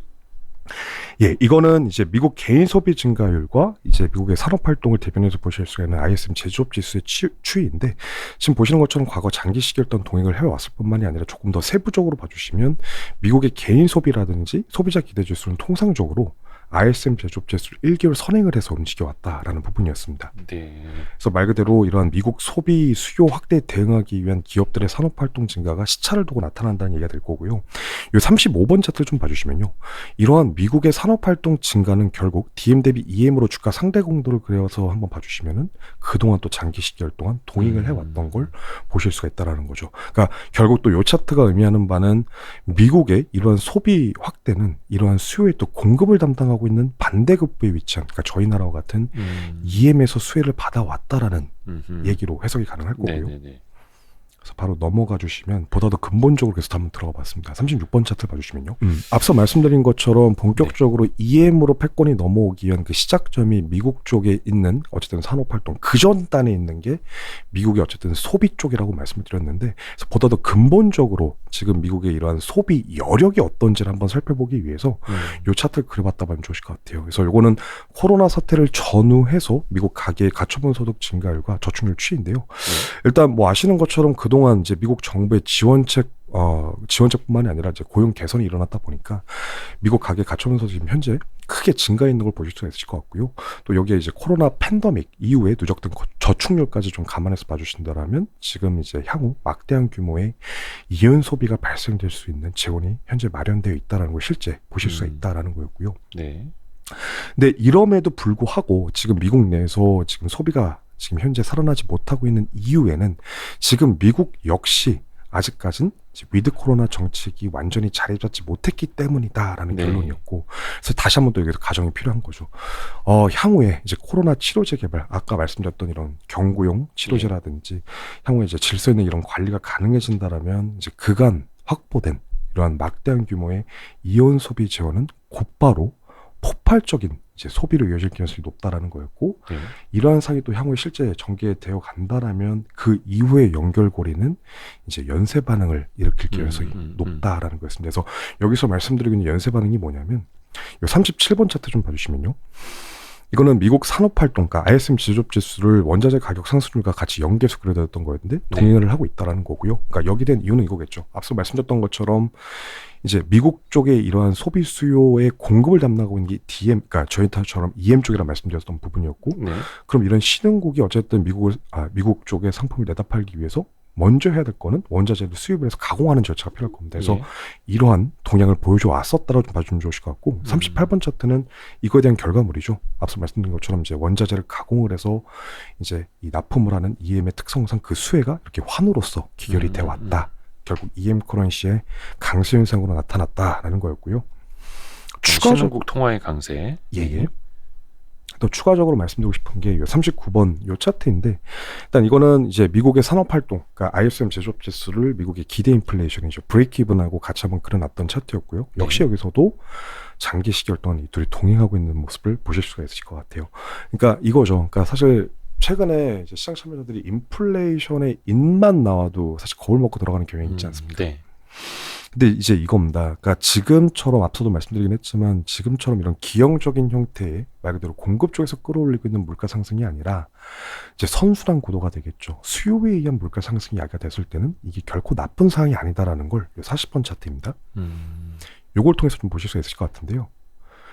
예, 이거는 이제 미국 개인 소비 증가율과 이제 미국의 산업 활동을 대변해서 보실 수 있는 ISM 제조업 지수의 추이인데, 지금 보시는 것처럼 과거 장기 시기였던 동행을 해왔을 뿐만이 아니라 조금 더 세부적으로 봐주시면 미국의 개인 소비라든지 소비자 기대 지수는 통상적으로 ISM 제조업 지수를 1개월 선행을 해서 움직여왔다라는 부분이었습니다. 네. 그래서 말 그대로 이러한 미국 소비 수요 확대에 대응하기 위한 기업들의 산업 활동 증가가 시차를 두고 나타난다는 얘기가 될 거고요. 이 35번 차트를 좀 봐주시면요. 이러한 미국의 산업 활동 증가는 결국 DM 대비 EM으로 주가 상대 공도를 그려서 한번 봐주시면은 그동안 또 장기 시기열 동안 동행을 해왔던 걸 보실 수가 있다라는 거죠. 그러니까 결국 또 이 차트가 의미하는 바는 미국의 이러한 소비 확대는 이러한 수요의 또 공급을 담당하고 있는 반대급부에 위치한, 그러니까 저희 나라와 같은 EM에서 수혜를 받아왔다라는 얘기로 해석이 가능할 거고요. 네네네. 그래서 바로 넘어가 주시면 보다 더 근본적으로 계속 한번 들어가 봤습니다. 36번 차트를 봐주시면요. 앞서 말씀드린 것처럼 본격적으로 EM으로 패권이 넘어오기 위한 그 시작점이 미국 쪽에 있는 어쨌든 산업활동 그 전 단에 있는 게 미국의 어쨌든 소비 쪽이라고 말씀을 드렸는데, 그래서 보다 더 근본적으로 지금 미국의 이러한 소비 여력이 어떤지를 한번 살펴보기 위해서 이 차트를 그려봤다 보면 좋으실 것 같아요. 그래서 이거는 코로나 사태를 전후해서 미국 가계의 가처분 소득 증가율과 저축률 추이인데요. 일단 뭐 아시는 것처럼 그동안 이제 미국 정부의 지원책뿐만이 아니라 이제 고용 개선이 일어났다 보니까 미국 가계 가처분 소득이 지금 현재 크게 증가 있는 걸 보실 수가 있을 것 같고요. 또 여기에 이제 코로나 팬데믹 이후에 누적된 저축률까지 좀 감안해서 봐주신다라면 지금 이제 향후 막대한 규모의 이연 소비가 발생될 수 있는 재원이 현재 마련되어 있다라는 걸 실제 보실 수가 있다라는 거였고요. 네. 근데 이럼에도 불구하고 지금 미국 내에서 지금 소비가 지금 현재 살아나지 못하고 있는 이유에는 지금 미국 역시 아직까진 위드 코로나 정책이 완전히 자리 잡지 못했기 때문이다라는 네. 결론이었고, 그래서 다시 한번 또 여기서 가정이 필요한 거죠. 향후에 이제 코로나 치료제 개발, 아까 말씀드렸던 이런 경구용 치료제라든지 향후에 이제 질서 있는 이런 관리가 가능해진다라면 이제 그간 확보된 이러한 막대한 규모의 이온 소비 재원은 곧바로 폭발적인 이제 소비로 이어질 가능성이 높다라는 거였고, 네. 이러한 상이 또 향후에 실제 전개되어 간다라면 그 이후의 연결고리는 이제 연쇄 반응을 일으킬 가능성이 높다라는 거였습니다. 그래서 여기서 말씀드리고 있는 연쇄 반응이 뭐냐면 이 37번 차트 좀 봐주시면요. 이거는 미국 산업활동가 ISM 지수업 지수를 원자재 가격 상승률과 같이 연계해서 그려졌던 거였는데 동행을 하고 있다라는 거고요. 그러니까 여기 된 이유는 이거겠죠. 앞서 말씀드렸던 것처럼 이제 미국 쪽에 이러한 소비 수요의 공급을 담당하고 있는 게 DM, 그러니까 저희처럼 EM 쪽이라 말씀드렸던 부분이었고, 네. 그럼 이런 신흥국이 어쨌든 미국 쪽의 상품을 내다 팔기 위해서 먼저 해야 될 거는 원자재를 수입을 해서 가공하는 절차가 필요할 겁니다. 그래서 예. 이러한 동향을 보여줘 왔었다라고 좀 봐주면 좋으실 것 같고 38번 차트는 이거에 대한 결과물이죠. 앞서 말씀드린 것처럼 이제 원자재를 가공을 해서 이제 이 납품을 하는 EM의 특성상 그 수혜가 이렇게 환으로서 기결이 돼 왔다. 결국 EM 커런시의 강세 현상으로 나타났다라는 거였고요. 신흥국 통화의 강세. 예예. 또 추가적으로 말씀드리고 싶은 게 39번 요 차트인데 일단 이거는 이제 미국의 산업 활동, 그러니까 ISM 제조업 지수를 미국의 기대 인플레이션이죠. 브레이크 이븐하고 같이 한번 그려놨던 차트였고요. 역시 네. 여기서도 장기 시절 동안 이 둘이 동행하고 있는 모습을 보실 수가 있으실 것 같아요. 그러니까 이거죠. 그러니까 사실 최근에 이제 시장 참여자들이 인플레이션의 인만 나와도 사실 거울 먹고 들어가는 경향이 있지 않습니까? 네. 근데 이제 이겁니다. 그러니까 지금처럼 앞서도 말씀드리긴 했지만 지금처럼 이런 기형적인 형태의 말 그대로 공급 쪽에서 끌어올리고 있는 물가 상승이 아니라 이제 선순환 구도가 되겠죠. 수요에 의한 물가 상승이 야기가 됐을 때는 이게 결코 나쁜 상황이 아니다라는 걸 40번 차트입니다. 요걸 통해서 좀 보실 수 있을 것 같은데요.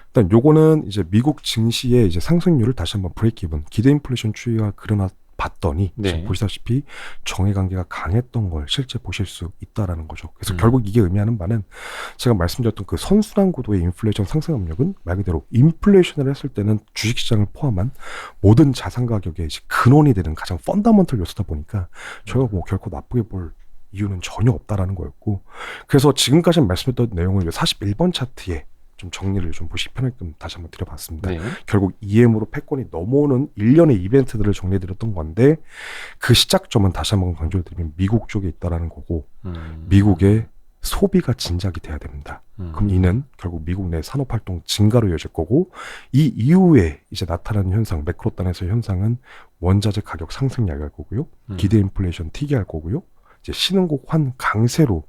일단 요거는 이제 미국 증시의 이제 상승률을 다시 한번 브레이크 이븐 기대 인플레이션 추이가 그려놨 봤더니 네. 지금 보시다시피 정의 관계가 강했던 걸 실제 보실 수 있다라는 거죠. 그래서 음. 결국 이게 의미하는 바는 제가 말씀드렸던 그 선순환 구도의 인플레이션 상승 압력은 말 그대로 인플레이션을 했을 때는 주식시장을 포함한 모든 자산 가격의 이제 근원이 되는 가장 펀더먼털 요소다 보니까 저희가 뭐 결코 나쁘게 볼 이유는 전혀 없다라는 거였고, 그래서 지금까지 말씀드렸던 내용을 41번 차트에 좀 정리를 좀 보시기 편하게끔 다시 한번 드려봤습니다. 네. 결국 EM으로 패권이 넘어오는 일련의 이벤트들을 정리해드렸던 건데 그 시작점은 다시 한번 강조해드리면 미국 쪽에 있다라는 거고 미국의 소비가 진작이 돼야 됩니다. 그럼 이는 결국 미국 내 산업활동 증가로 이어질 거고 이 이후에 이제 나타나는 현상, 매크로 단에서의 현상은 원자재 가격 상승 야기할 거고요. 기대 인플레이션 튀게 할 거고요. 이제 신흥국 환 강세로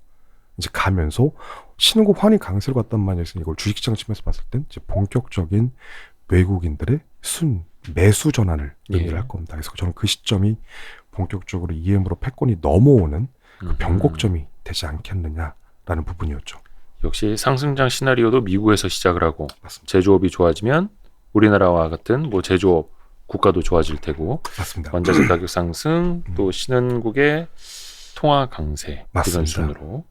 이제 가면서 신흥국 환이 강세로 갔단 말이었으니 이걸 주식시장 측면에서 봤을 땐 이제 본격적인 외국인들의 매수 전환을 의미를 할 겁니다. 그래서 저는 그 시점이 본격적으로 EM으로 패권이 넘어오는 그 변곡점이 되지 않겠느냐라는 부분이었죠. 역시 상승장 시나리오도 미국에서 시작을 하고 맞습니다. 제조업이 좋아지면 우리나라와 같은 뭐 제조업 국가도 좋아질 테고 맞습니다. 원자재 가격 상승 또 신흥국의 통화 강세 맞습니다. 이런 순으로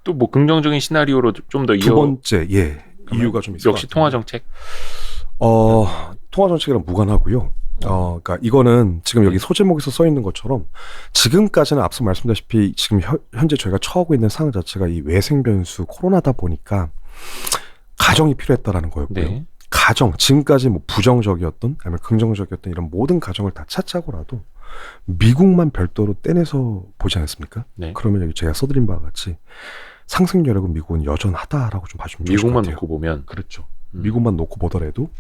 또 뭐 긍정적인 시나리오로 좀 더 두 번째 그러면 이유가 좀 있을 역시 것 통화 같아요. 정책. 통화 정책이랑 무관하고요. 그러니까 이거는 지금 여기 소제목에서 써 있는 것처럼 지금까지는 앞서 말씀드렸다시피 지금 현재 저희가 처하고 있는 상황 자체가 이 외생 변수 코로나다 보니까 가정이 필요했다라는 거였고요. 네. 가정 지금까지 뭐 부정적이었던 아니면 긍정적이었던 이런 모든 가정을 다 차치하고라도 미국만 별도로 떼내서 보지 않습니까? 네. 그러면 여기 제가 써드린 바와 같이 상승 여력은 미국은 여전하다라고 좀 봐주면 좋을 것 미국만 같아요. 놓고 보면 그렇죠. 미국만 놓고 보더라도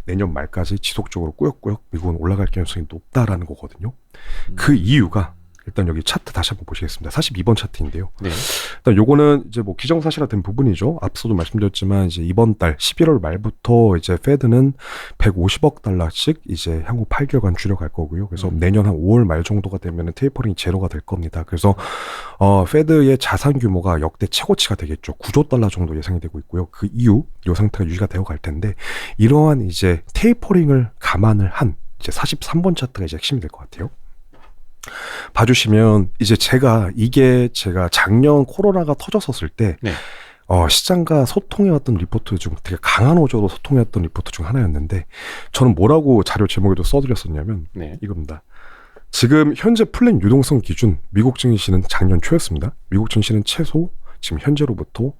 내년 말까지 지속적으로 꾸역꾸역 미국은 올라갈 가능성이 높다라는 거거든요. 그 이유가 일단 여기 차트 다시 한번 보시겠습니다. 42번 차트인데요. 네. 일단 요거는 이제 뭐 기정사실화된 부분이죠. 앞서도 말씀드렸지만 이제 이번 달 11월 말부터 이제 페드는 150억 달러씩 이제 향후 8개월간 줄여갈 거고요. 그래서 내년 한 5월 말 정도가 되면은 테이퍼링이 제로가 될 겁니다. 그래서 페드의 자산 규모가 역대 최고치가 되겠죠. 9조 달러 정도 예상이 되고 있고요. 그 이후 이 상태가 유지가 되어 갈 텐데 이러한 이제 테이퍼링을 감안을 한 이제 43번 차트가 이제 핵심이 될 것 같아요. 봐주시면 이제 제가 작년 코로나가 터졌었을 때 네. 시장과 소통해왔던 리포트 중 되게 강한 호조로 소통해왔던 리포트 중 하나였는데 저는 뭐라고 자료 제목에도 써드렸었냐면 네. 이겁니다. 지금 현재 플랜 유동성 기준 미국 증시는 작년 초였습니다. 미국 증시는 최소 지금 현재로부터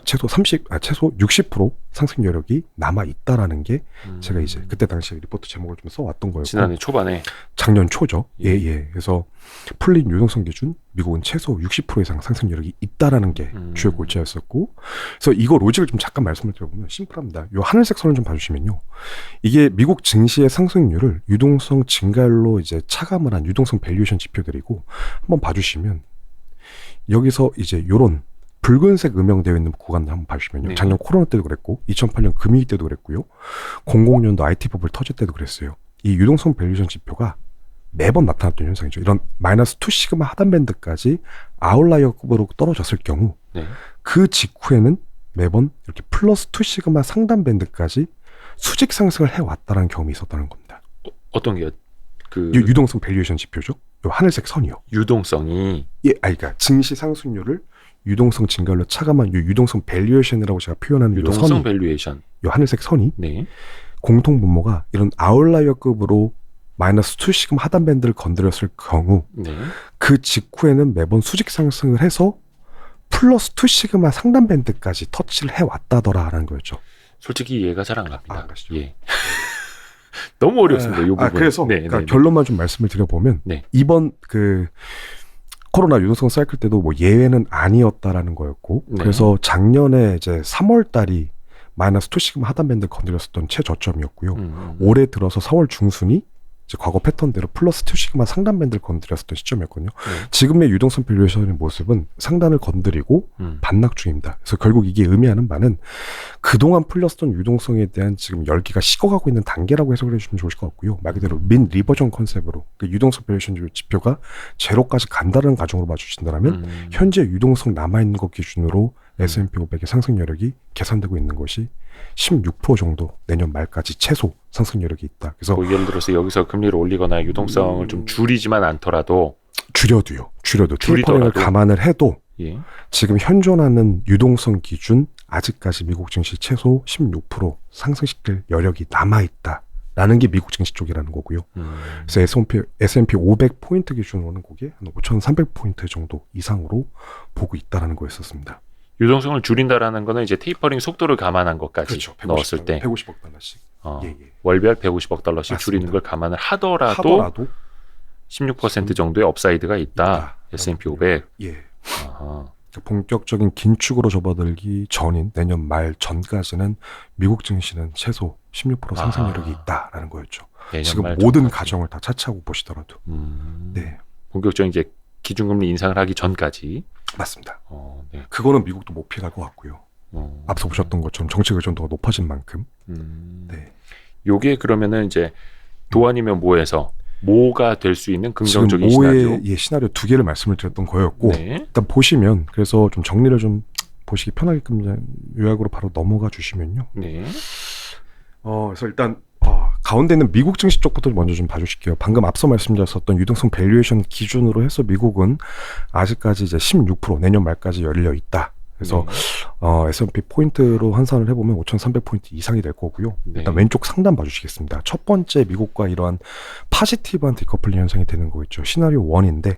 최소 60% 상승 여력이 남아 있다라는 게 제가 이제 그때 당시에 리포트 제목을 좀 써왔던 거였고 지난해 초반에 작년 초죠. 예. 그래서 풀린 유동성 기준 미국은 최소 60% 이상 상승 여력이 있다라는 게 주요 골자였었고, 그래서 이거 로직을 좀 잠깐 말씀을 드려보면 심플합니다. 요 하늘색 선을 좀 봐주시면요, 이게 미국 증시의 상승률을 유동성 증가율로 이제 차감을 한 유동성 밸류에이션 지표들이고 한번 봐주시면 여기서 이제 요런 붉은색 음영되어 있는 구간을 한번 봐주시면요. 네. 작년 코로나 때도 그랬고 2008년 금위기 때도 그랬고요. 00년도 IT 버블 터질 때도 그랬어요. 이 유동성 밸류에이션 지표가 매번 나타났던 현상이죠. 이런 마이너스 2시그마 하단 밴드까지 아웃라이어급으로 떨어졌을 경우 네. 그 직후에는 매번 이렇게 플러스 2시그마 상단 밴드까지 수직 상승을 해왔다는 경험이 있었다는 겁니다. 어떤 게 유동성 밸류에이션 지표죠. 요 하늘색 선이요. 유동성이 예, 그러니까 증시 상승률을 유동성 증가율로 차감한 요 유동성 밸류에이션이라고 제가 표현하는 요 유동성 선이, 밸류에이션. 요 하늘색 선이 네. 공통 분모가 이런 아웃라이어급으로 마이너스 2시그마 하단 밴드를 건드렸을 경우 네. 그 직후에는 매번 수직 상승을 해서 플러스 2시그마 상단 밴드까지 터치를 해왔다더라라는 거였죠. 솔직히 이해가 잘 안 갑니다. 아, 그러시죠. 예. 너무 어렵습니다. 이 부분. 그래서 네, 그러니까 네, 결론만 좀 말씀을 드려보면 네. 이번 그 코로나 유동성 사이클 때도 뭐 예외는 아니었다라는 거였고 네. 그래서 작년에 이제 3월 달이 마이너스 2시그마 하단 밴드 건드렸었던 최저점이었고요. 올해 들어서 4월 중순이 이제 과거 패턴대로 플러스 2시그마 상단 밴드를 건드렸었던 시점이었거든요. 네. 지금의 유동성 밸류에이션의 모습은 상단을 건드리고 반락 중입니다. 그래서 결국 이게 의미하는 바는 그동안 풀렸던 유동성에 대한 지금 열기가 식어가고 있는 단계라고 해석을 해주시면 좋을 것 같고요. 말 그대로 민 리버전 컨셉으로 그 유동성 밸류에이션 지표가 제로까지 간다는 가정으로 봐주신다면 현재 유동성 남아있는 것 기준으로 S&P 500의 상승 여력이 계산되고 있는 것이 16% 정도 내년 말까지 최소 상승 여력이 있다. 그래서 뭐 예를 들어서 여기서 금리를 올리거나 유동성을 좀 줄이지만 않더라도 줄여도 줄이더라도. 테이퍼링을 감안을 해도 예. 지금 현존하는 유동성 기준 아직까지 미국 증시 최소 16% 상승시킬 여력이 남아있다라는 게 미국 증시 쪽이라는 거고요. 그래서 S&P 500포인트 기준으로는 그게 한 5,300포인트 정도 이상으로 보고 있다라는 거였었습니다. 유동성을 줄인다라는 거는 이제 테이퍼링 속도를 감안한 것까지 그렇죠. 넣었을 때 150억 달러씩. 예. 월별 150억 달러씩 맞습니다. 줄이는 걸 감안을 하더라도 16% 정도의 업사이드가 있다. S&P 500. 예. 아하. 본격적인 긴축으로 접어들기 전인 내년 말 전까지는 미국 증시는 최소 16% 상승 여력이 있다라는 거였죠. 지금 모든 가정을 다 차치하고 보시더라도. 네. 본격적인 이제 기준금리 인상을 하기 전까지. 맞습니다. 네. 그거는 미국도 못 피할 것 같고요. 앞서 보셨던 것처럼 정책 의존도가 높아진 만큼. 네. 요게 그러면은 이제 도안이면 뭐해서 뭐가 될 수 있는 긍정적인 지금 시나리오? 시나리오 두 개를 말씀을 드렸던 거였고 네. 일단 보시면 그래서 좀 정리를 좀 보시기 편하게끔 요약으로 바로 넘어가 주시면요. 네. 그래서 일단 가운데 있는 미국 증시 쪽부터 먼저 좀 봐주실게요. 방금 앞서 말씀드렸었던 유동성 밸류에이션 기준으로 해서 미국은 아직까지 이제 16% 내년 말까지 열려 있다. 그래서 S&P 포인트로 환산을 해보면 5,300포인트 이상이 될 거고요. 네. 일단 왼쪽 상단 봐주시겠습니다. 첫 번째 미국과 이러한 포지티브한 디커플링 현상이 되는 거 있죠. 시나리오 1인데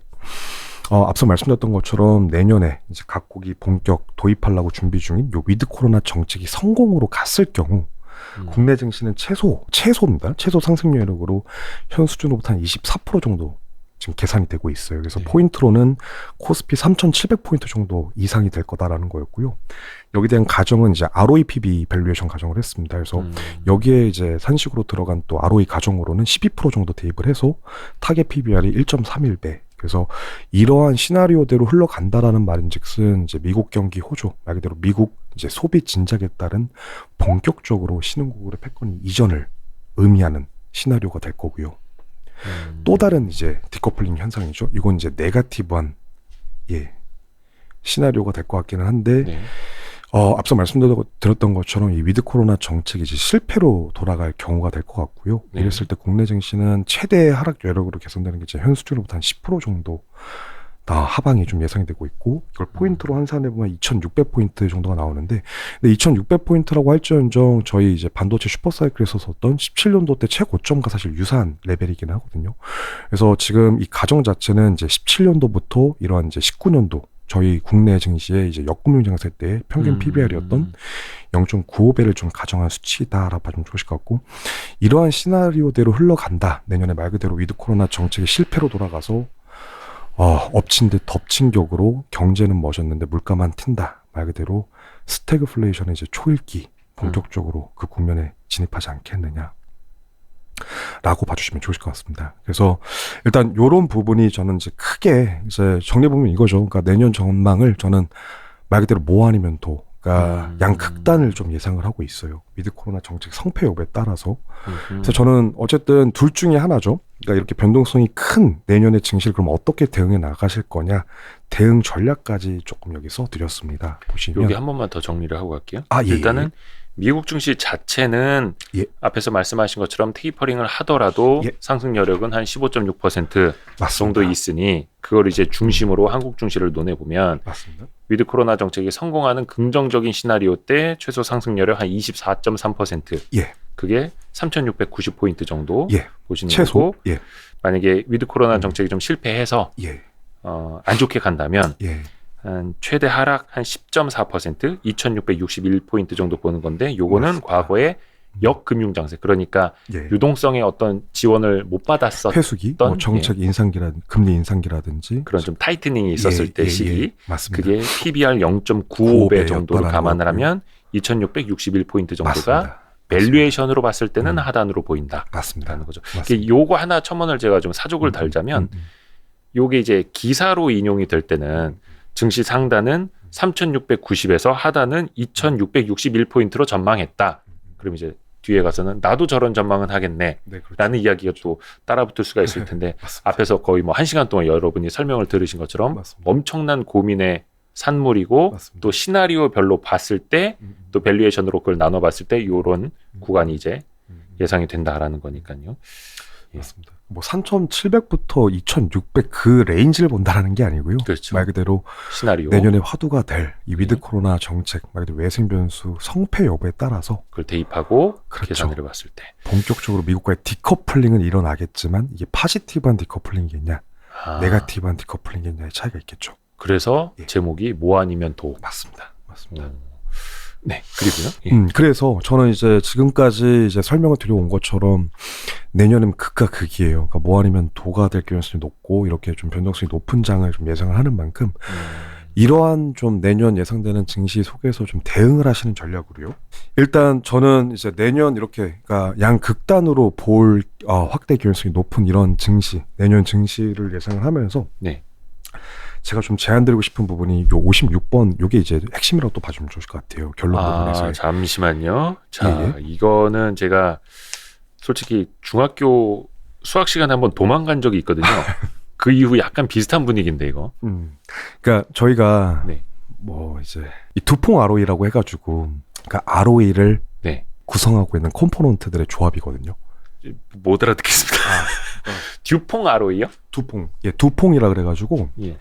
앞서 말씀드렸던 것처럼 내년에 이제 각국이 본격 도입하려고 준비 중인 요 위드 코로나 정책이 성공으로 갔을 경우 국내 증시는 최소입니다. 최소 상승 여력으로 현 수준으로부터 한 24% 정도 지금 계산이 되고 있어요. 그래서 네. 포인트로는 코스피 3,700포인트 정도 이상이 될 거다라는 거였고요. 여기에 대한 가정은 이제 ROE PB 밸류에이션 가정을 했습니다. 그래서 여기에 이제 산식으로 들어간 또 ROE 가정으로는 12% 정도 대입을 해서 타겟 PBR이 1.31배. 그래서 이러한 시나리오대로 흘러간다라는 말인즉슨 이제 미국 경기 호조, 말 그대로 미국 이제 소비 진작에 따른 본격적으로 신흥국으로 패권이 이전을 의미하는 시나리오가 될 거고요. 또 다른 이제 디커플링 현상이죠. 이건 이제 네거티브한 시나리오가 될 것 같기는 한데 네. 앞서 말씀드렸던 것처럼 이 위드 코로나 정책이 이제 실패로 돌아갈 경우가 될 것 같고요. 네. 이랬을 때 국내 증시는 최대 하락 여력으로 개선되는 게 이제 현 수준으로부터 한 10% 정도 하방이 좀 예상이 되고 있고 이걸 포인트로 환산해보면 2,600포인트 정도가 나오는데 근데 2,600포인트라고 할지언정 저희 이제 반도체 슈퍼사이클에서 썼던 17년도 때 최고점과 사실 유사한 레벨이긴 하거든요. 그래서 지금 이 가정 자체는 이제 17년도부터 이러한 이제 19년도 저희 국내 증시의 이제 역금융 장세 때 평균 PBR이었던 0.95배를 좀 가정한 수치다라고 봐주면 좋으실 것 같고 이러한 시나리오대로 흘러간다. 내년에 말 그대로 위드 코로나 정책이 실패로 돌아가서 엎친 듯 덮친 격으로 경제는 멋졌는데 물가만 튄다. 말 그대로 스태그플레이션의 이제 초읽기 본격적으로 그 국면에 진입하지 않겠느냐. 라고 봐주시면 좋으실 것 같습니다. 그래서 일단 요런 부분이 저는 이제 크게 이제 정리해보면 이거죠. 그러니까 내년 전망을 저는 말 그대로 뭐 아니면 도, 그러니까 양극단을 좀 예상을 하고 있어요. 위드 코로나 정책 성패 여부에 따라서. 그래서 저는 어쨌든 둘 중에 하나죠. 그러니까 이렇게 변동성이 큰 내년의 증시를 그럼 어떻게 대응해 나가실 거냐. 대응 전략까지 조금 여기 써드렸습니다. 보시면 여기 한 번만 더 정리를 하고 갈게요. 아, 예, 일단은 미국 증시 자체는 예. 앞에서 말씀하신 것처럼 테이퍼링을 하더라도 예. 상승 여력은 한 15.6% 맞습니다. 정도 있으니 그걸 이제 중심으로 한국 증시를 논해 보면 맞습니다. 위드 코로나 정책이 성공하는 긍정적인 시나리오 때 최소 상승 여력 한 24.3%. 예. 그게 3,690포인트 정도 예. 보시는 최소. 거고 예. 만약에 위드 코로나 정책이 좀 실패해서 예. 안 좋게 간다면 예. 한 최대 하락 한 10.4% 2,661포인트 정도 보는 건데 요거는 맞습니다. 과거에 역금융 장세 그러니까 예. 유동성의 어떤 지원을 못 받았었던 회수기, 뭐 정책 인상기라 금리 인상기라든지 그런 좀 타이트닝이 있었을 때 시기 맞습니다. 그게 PBR 0.95배 정도로 였다라는 감안을 거고요. 하면 2,661포인트 정도가 맞습니다. 밸류에이션으로 봤을 때는 하단으로 보인다라는 맞습니다. 거죠. 맞습니다. 이게 요거 하나 첨언을 제가 좀 사족을 달자면 요게 이제 기사로 인용이 될 때는 증시 상단은 3,690에서 하단은 2,661포인트로 전망했다. 그럼 이제 뒤에 가서는 나도 저런 전망은 하겠네. 네, 그렇죠. 라는 이야기가 또 따라붙을 수가 있을 텐데 맞습니다. 앞에서 거의 뭐 1시간 동안 여러분이 설명을 들으신 것처럼 맞습니다. 엄청난 고민의 산물이고 맞습니다. 또 시나리오별로 봤을 때 또 밸류에이션으로 그걸 나눠봤을 때 이런 구간이 이제 예상이 된다라는 거니까요. 예. 맞습니다. 뭐 3,700부터 2,600 그 레인지를 본다라는 게 아니고요. 그렇죠. 말 그대로 시나리오 내년에 화두가 될 이 위드 네. 코로나 정책, 말 그대로 외생 변수 성패 여부에 따라서 그걸 대입하고 그렇죠. 계산을 해봤을 때 본격적으로 미국과의 디커플링은 일어나겠지만 이게 파지티브한 디커플링이겠냐, 네거티브한 디커플링이겠냐의 차이가 있겠죠. 그래서 예. 제목이 뭐 아니면 도. 맞습니다. 맞습니다. 네. 그리고요. 예. 그래서 저는 이제 지금까지 이제 설명을 드려온 것처럼 내년은 극과 극이에요. 그러니까 뭐 아니면 도가 될 가능성이 높고 이렇게 좀 변동성이 높은 장을 좀 예상을 하는 만큼 이러한 좀 내년 예상되는 증시 속에서 좀 대응을 하시는 전략으로요. 일단 저는 이제 내년 이렇게 그러니까 양극단으로 볼 확대 가능성이 높은 이런 증시, 내년 증시를 예상을 하면서 네. 제가 좀 제안드리고 싶은 부분이 요 56번 요게 이제 핵심이라고 또 봐주면 좋을 것 같아요. 결론 부분에서. 잠시만요. 자, 예. 이거는 제가 솔직히 중학교 수학 시간에 한번 도망간 적이 있거든요. 그 이후 약간 비슷한 분위기인데 이거. 그러니까 저희가 네. 뭐 이제 이 두퐁 ROE라고 해가지고 그러니까 ROE를 네. 구성하고 있는 컴포넌트들의 조합이거든요. 못 알아듣겠습니다. 듀퐁 ROE요? 두퐁, 두퐁이라 그래가지고 예.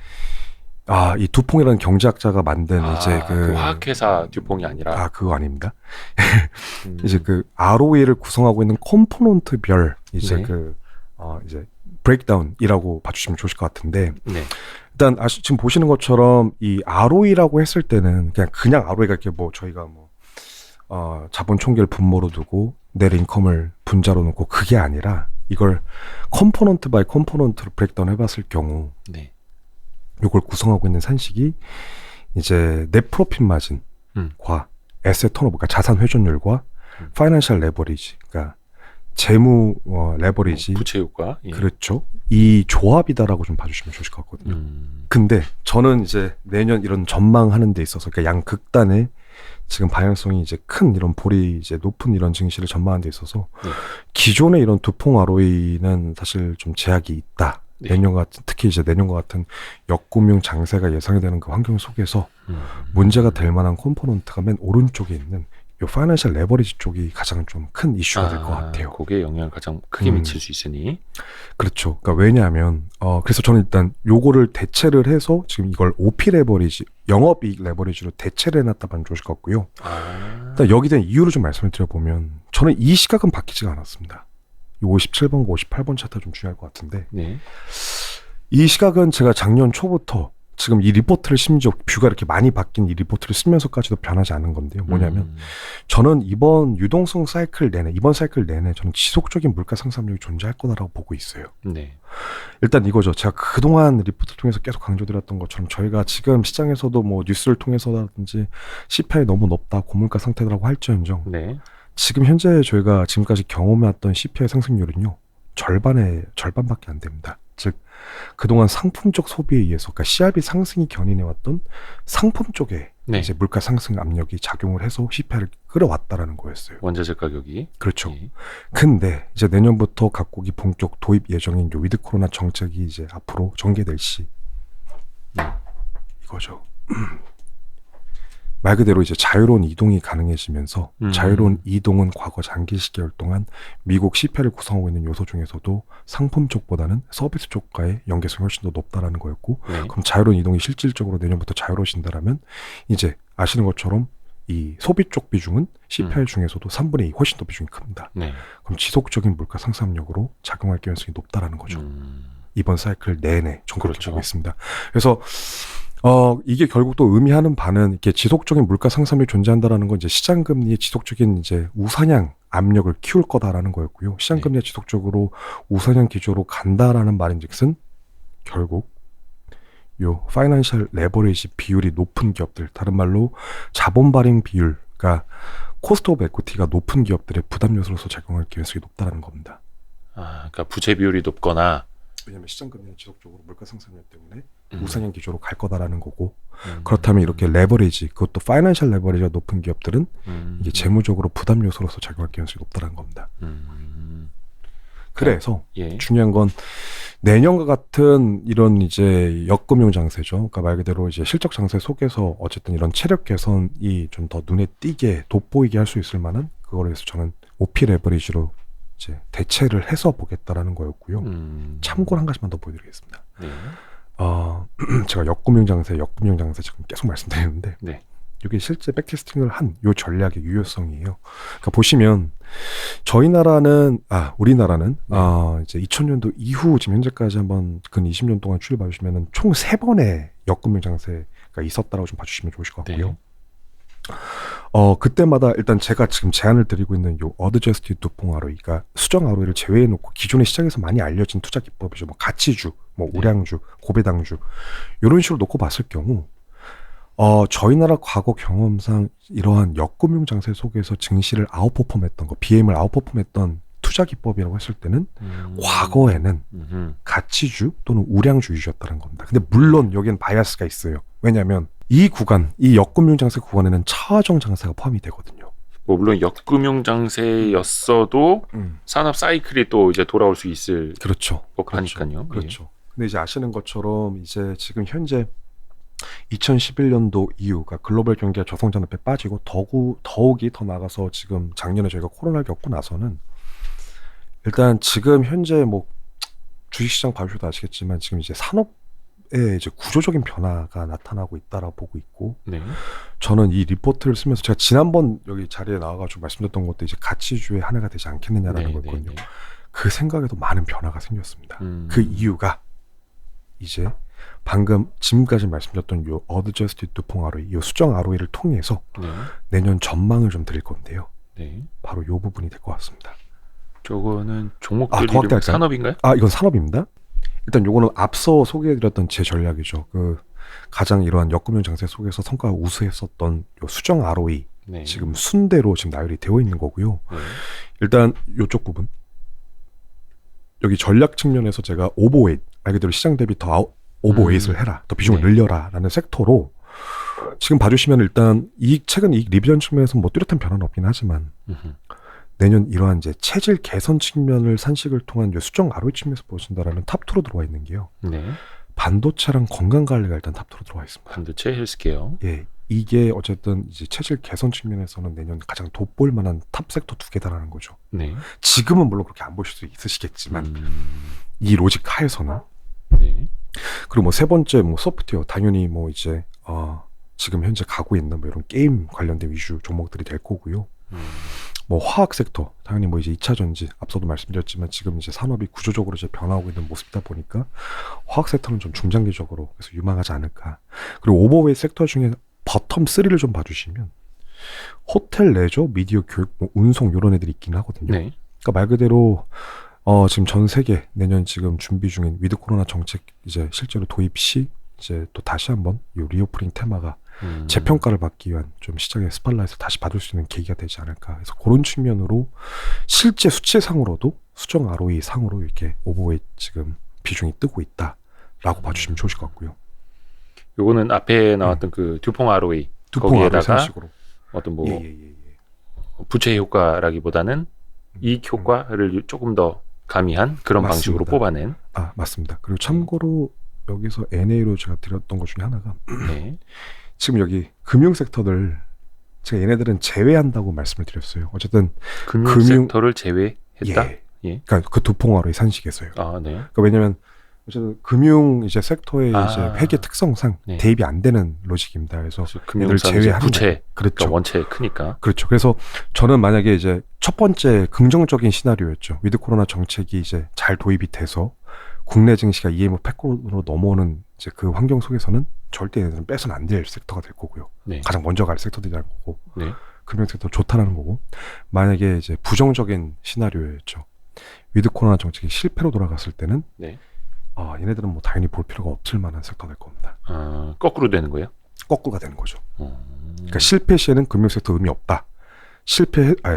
이 두퐁이라는 경제학자가 만든 이제 그 화학회사 듀퐁이 아니라 그거 아닙니다. 이제 그 ROE를 구성하고 있는 컴포넌트별 이제 네. 이제 브레이크다운이라고 봐주시면 좋을 것 같은데 네. 일단 지금 보시는 것처럼 이 ROE라고 했을 때는 그냥 ROE가 이렇게 뭐 저희가 뭐 자본 총계를 분모로 두고 넷 인컴을 분자로 놓고 그게 아니라 이걸 컴포넌트 바이 컴포넌트로 브레이크다운 해봤을 경우 네. 이걸 구성하고 있는 산식이 이제 넷 프로핏 마진과 에셋 턴오버, 그러니까 자산 회전율과 파이낸셜 레버리지, 그러니까 재무 레버리지, 부채 효과. 예. 그렇죠. 이 조합이다라고 좀 봐주시면 좋을 것 같거든요. 근데 저는 이제 내년 이런 전망하는 데 있어서 그러니까 양극단의 지금 방향성이 이제 큰 이런 볼이 이제 높은 이런 증시를 전망하는 데 있어서 기존의 이런 두퐁 ROE는 사실 좀 제약이 있다. 네. 내년 같은 특히 이제 내년과 같은 역금융 장세가 예상이 되는 그 환경 속에서 문제가 될 만한 컴포넌트가 맨 오른쪽에 있는 요 파이낸셜 레버리지 쪽이 가장 좀 큰 이슈가 될 것 같아요. 그게 영향을 가장 크게 미칠 수 있으니. 그렇죠. 그러니까 왜냐하면 그래서 저는 일단 요거를 대체를 해서 지금 이걸 OP 레버리지, 영업이익 레버리지로 대체를 해놨다면 좋을 것 같고요. 일단 여기 대한 이유를 좀 말씀을 드려보면 저는 이 시각은 바뀌지가 않았습니다. 이 57번과 58번 차트가 좀 중요할 것 같은데 네. 이 시각은 제가 작년 초부터 지금 이 리포트를 심지어 뷰가 이렇게 많이 바뀐 이 리포트를 쓰면서까지도 변하지 않은 건데요. 뭐냐면 저는 이번 유동성 사이클 내내, 이번 사이클 내내 저는 지속적인 물가 상승률이 존재할 거다라고 보고 있어요. 네. 일단 이거죠. 제가 그동안 리포트를 통해서 계속 강조드렸던 것처럼 저희가 지금 시장에서도 뭐 뉴스를 통해서라든지 CPI 너무 높다, 고물가 상태라고 할지언정 네. 지금 현재 저희가 지금까지 경험해왔던 CPI 상승률은요. 절반밖에 안 됩니다. 즉 그동안 상품적 소비에 의해서 그러니까 CRB 상승이 견인해왔던 상품 쪽에 네. 이제 물가 상승 압력이 작용을 해서 CPI를 끌어왔다라는 거였어요. 원자재 가격이. 그렇죠. 예. 근데 이제 내년부터 각국이 본격 도입 예정인 요 위드 코로나 정책이 이제 앞으로 전개될 시 이거죠. 말 그대로 이제 자유로운 이동이 가능해지면서 자유로운 이동은 과거 장기 시기열 동안 미국 CPI를 구성하고 있는 요소 중에서도 상품 쪽보다는 서비스 쪽과의 연계성이 훨씬 더 높다라는 거였고 네. 그럼 자유로운 이동이 실질적으로 내년부터 자유로워진다라면 이제 아시는 것처럼 이 소비 쪽 비중은 CPI 중에서도 3분의 2 훨씬 더 비중이 큽니다. 네. 그럼 지속적인 물가 상승력으로 작용할 가능성이 높다라는 거죠. 이번 사이클 내내 종합적으로 그렇죠. 보고 있습니다. 그래서 이게 결국 또 의미하는 바는 이렇게 지속적인 물가 상승이 존재한다라는 건 이제 시장 금리의 지속적인 이제 우상향 압력을 키울 거다라는 거였고요. 시장 네. 금리가 지속적으로 우상향 기조로 간다라는 말인즉슨 결국 요 파이낸셜 레버리지 비율이 높은 기업들, 다른 말로 자본 발행 비율, 그러니까 코스트 오브 에퀴티가 높은 기업들의 부담 요소로서 작용할 가능성이 높다라는 겁니다. 아, 그러니까 부채 비율이 높거나 왜냐하면 시장 금리는 지속적으로 물가 상승률 때문에 우상향 기조로 갈 거다라는 거고 음. 그렇다면 이렇게 레버리지, 그것도 파이낸셜 레버리지가 높은 기업들은 이게 음. 재무적으로 부담 요소로서 작용할 가능성이 높다는 겁니다. 그래서 예. 중요한 건 내년과 같은 이런 이제 역금융 장세죠. 그러니까 말 그대로 이제 실적 장세 속에서 어쨌든 이런 체력 개선이 좀 더 눈에 띄게 돋보이게 할 수 있을 만한 그거를 해서 저는 OP 레버리지로 이제 대체를 해서 보겠다라는 거였고요. 참고로 한 가지만 더 보여드리겠습니다. 네. 제가 역금융 장세 지금 계속 말씀드리는데 네. 이게 실제 백테스팅을 한 요 전략의 유효성이에요. 그러니까 보시면 우리나라는 네. 이제 2000년도 이후 지금 현재까지 한번 근 20년 동안 추이를 봐주시면은 총 3번의 역금융 장세가 있었다라고 좀 봐주시면 좋으실 것 같고요. 네. 그때마다 일단 제가 지금 제안을 드리고 있는 요 어드저스티드 두퐁 ROE, 그러니까 수정 ROE를 제외해놓고 기존의 시장에서 많이 알려진 투자 기법이죠. 뭐 가치주, 뭐 네. 우량주, 고배당주 이런 식으로 놓고 봤을 경우 저희 나라 과거 경험상 이러한 역금융 장세 속에서 증시를 아웃퍼폼했던 거, BM을 아웃퍼폼했던 투자 기법이라고 했을 때는 과거에는 가치주 또는 우량주 위주였다는 겁니다. 근데 물론 여기엔 바이아스가 있어요. 왜냐하면 이 역금융 장세 구간에는 차화정 장세가 포함이 되거든요. 뭐 물론 역금융 장세였어도 산업 사이클이 또 이제 돌아올 수 있을 그렇죠. 법하니까요. 그렇죠. 근데 이제 아시는 것처럼 이제 지금 현재 2011년도 이후가 글로벌 경기가 저성장압에 빠지고 더욱이 더 나가서 지금 작년에 저희가 코로나를 겪고 나서는 일단 지금 현재 뭐 주식시장 봐주셔도 아시겠지만 지금 이제 산업의 이제 구조적인 변화가 나타나고 있다라고 보고 있고 네. 저는 이 리포트를 쓰면서 제가 지난번 여기 자리에 나와가지고 말씀드렸던 것도 이제 가치주의 한 해가 되지 않겠느냐라는 거였거든요. 그 생각에도 많은 변화가 생겼습니다. 그 이유가 이제 방금 지금까지 말씀드렸던 요 어드저스티드 두퐁 ROE, 요 수정 ROE를 통해서 네. 내년 전망을 좀 드릴 건데요. 네. 바로 요 부분이 될 것 같습니다. 저거는 더 종목들 이름 확대할까요? 산업인가요? 이건 산업입니다. 일단 요거는 앞서 소개해드렸던 제 전략이죠. 그 가장 이러한 역금융 장세 속에서 성과가 우수했었던 요 수정 ROE 네. 지금 순대로 지금 나열이 되어 있는 거고요. 네. 일단 요쪽 부분 여기 전략 측면에서 제가 오버웨이트, 말 그대로 시장 대비 더 오버웨이트를 해라, 더 비중을 네. 늘려라 라는 섹터로 지금 봐주시면 일단 최근 이익 리비전 측면에서 뭐 뚜렷한 변화는 없긴 하지만 내년 이러한 이제 체질 개선 측면을 산식을 통한 수정 ROE 측면에서 보신다라는 탑2로 들어와 있는 게요. 네. 반도체랑 건강관리가 일단 탑2로 들어와 있습니다. 반도체 헬스케어. 예, 이게 어쨌든 이제 체질 개선 측면에서는 내년 가장 돋볼 만한 탑 섹터 2개다라는 거죠. 네. 지금은 물론 그렇게 안 보실 수 있으시겠지만 이 로직 하에서는 네. 그리고 뭐 세 번째 뭐 소프트웨어 당연히 뭐 이제 지금 현재 가고 있는 뭐 이런 게임 관련된 위주 종목들이 될 거고요. 뭐 화학 섹터 당연히 뭐 이제 2차 전지 앞서도 말씀드렸지만 지금 이제 산업이 구조적으로 이제 변화하고 있는 모습이다 보니까 화학 섹터는 좀 중장기적으로 그래서 유망하지 않을까. 그리고 오버웨이 섹터 중에 버텀 3를 좀 봐주시면 호텔, 레저, 미디어, 교육, 뭐 운송 이런 애들이 있긴 하거든요. 네. 그러니까 말 그대로 지금 전 세계 내년 지금 준비 중인 위드 코로나 정책 이제 실제로 도입 시 이제 또 다시 한번 이 리오프닝 테마가 재평가를 받기 위한 좀 시장의 스팟라이트를 다시 받을 수 있는 계기가 되지 않을까. 그래서 그런 측면으로 실제 수치상으로도 수정 ROE 상으로 이렇게 오버웨이트 지금 비중이 뜨고 있다라고 봐주시면 좋으실 것 같고요. 요거는 앞에 나왔던 그 듀퐁 ROE 두퐁 ROE 거기에다가 상식으로. 어떤 뭐 예. 부채 효과라기보다는 이익 효과를 조금 더 가미한 그런 맞습니다. 방식으로 뽑아낸. 맞습니다. 그리고 참고로 여기서 NA로 제가 드렸던 것 중에 하나가 네. 지금 여기 금융 섹터들 제가 얘네들은 제외한다고 말씀을 드렸어요. 어쨌든 금융 섹터를 제외했다. 예. 예. 그러니까 그 두 봉화로의 산식에서요. 아, 네. 그러니까 왜냐면 어쨌든 금융 이제 섹터의 아. 이제 회계 특성상 네. 대입이 안 되는 로직입니다. 그래서 금융상 제외하는 부채, 그렇죠. 그러니까 원체 크니까. 그렇죠. 그래서 저는 만약에 이제 첫 번째 긍정적인 시나리오였죠. 위드 코로나 정책이 이제 잘 도입이 돼서 국내 증시가 EMF 100으로 넘어오는 이제 그 환경 속에서는 절대 얘네들은 빼서는 안 될 섹터가 될 거고요. 네. 가장 먼저 갈 섹터들이라는 거고, 네. 금융 섹터 좋다라는 거고. 만약에 이제 부정적인 시나리오였죠. 위드 코로나 정책이 실패로 돌아갔을 때는 네. 얘네들은 뭐 당연히 볼 필요가 없을 만한 섹터 될 겁니다. 아, 거꾸로 되는 거예요? 거꾸가 되는 거죠. 그러니까 실패 시에는 금융 섹터 의미 없다.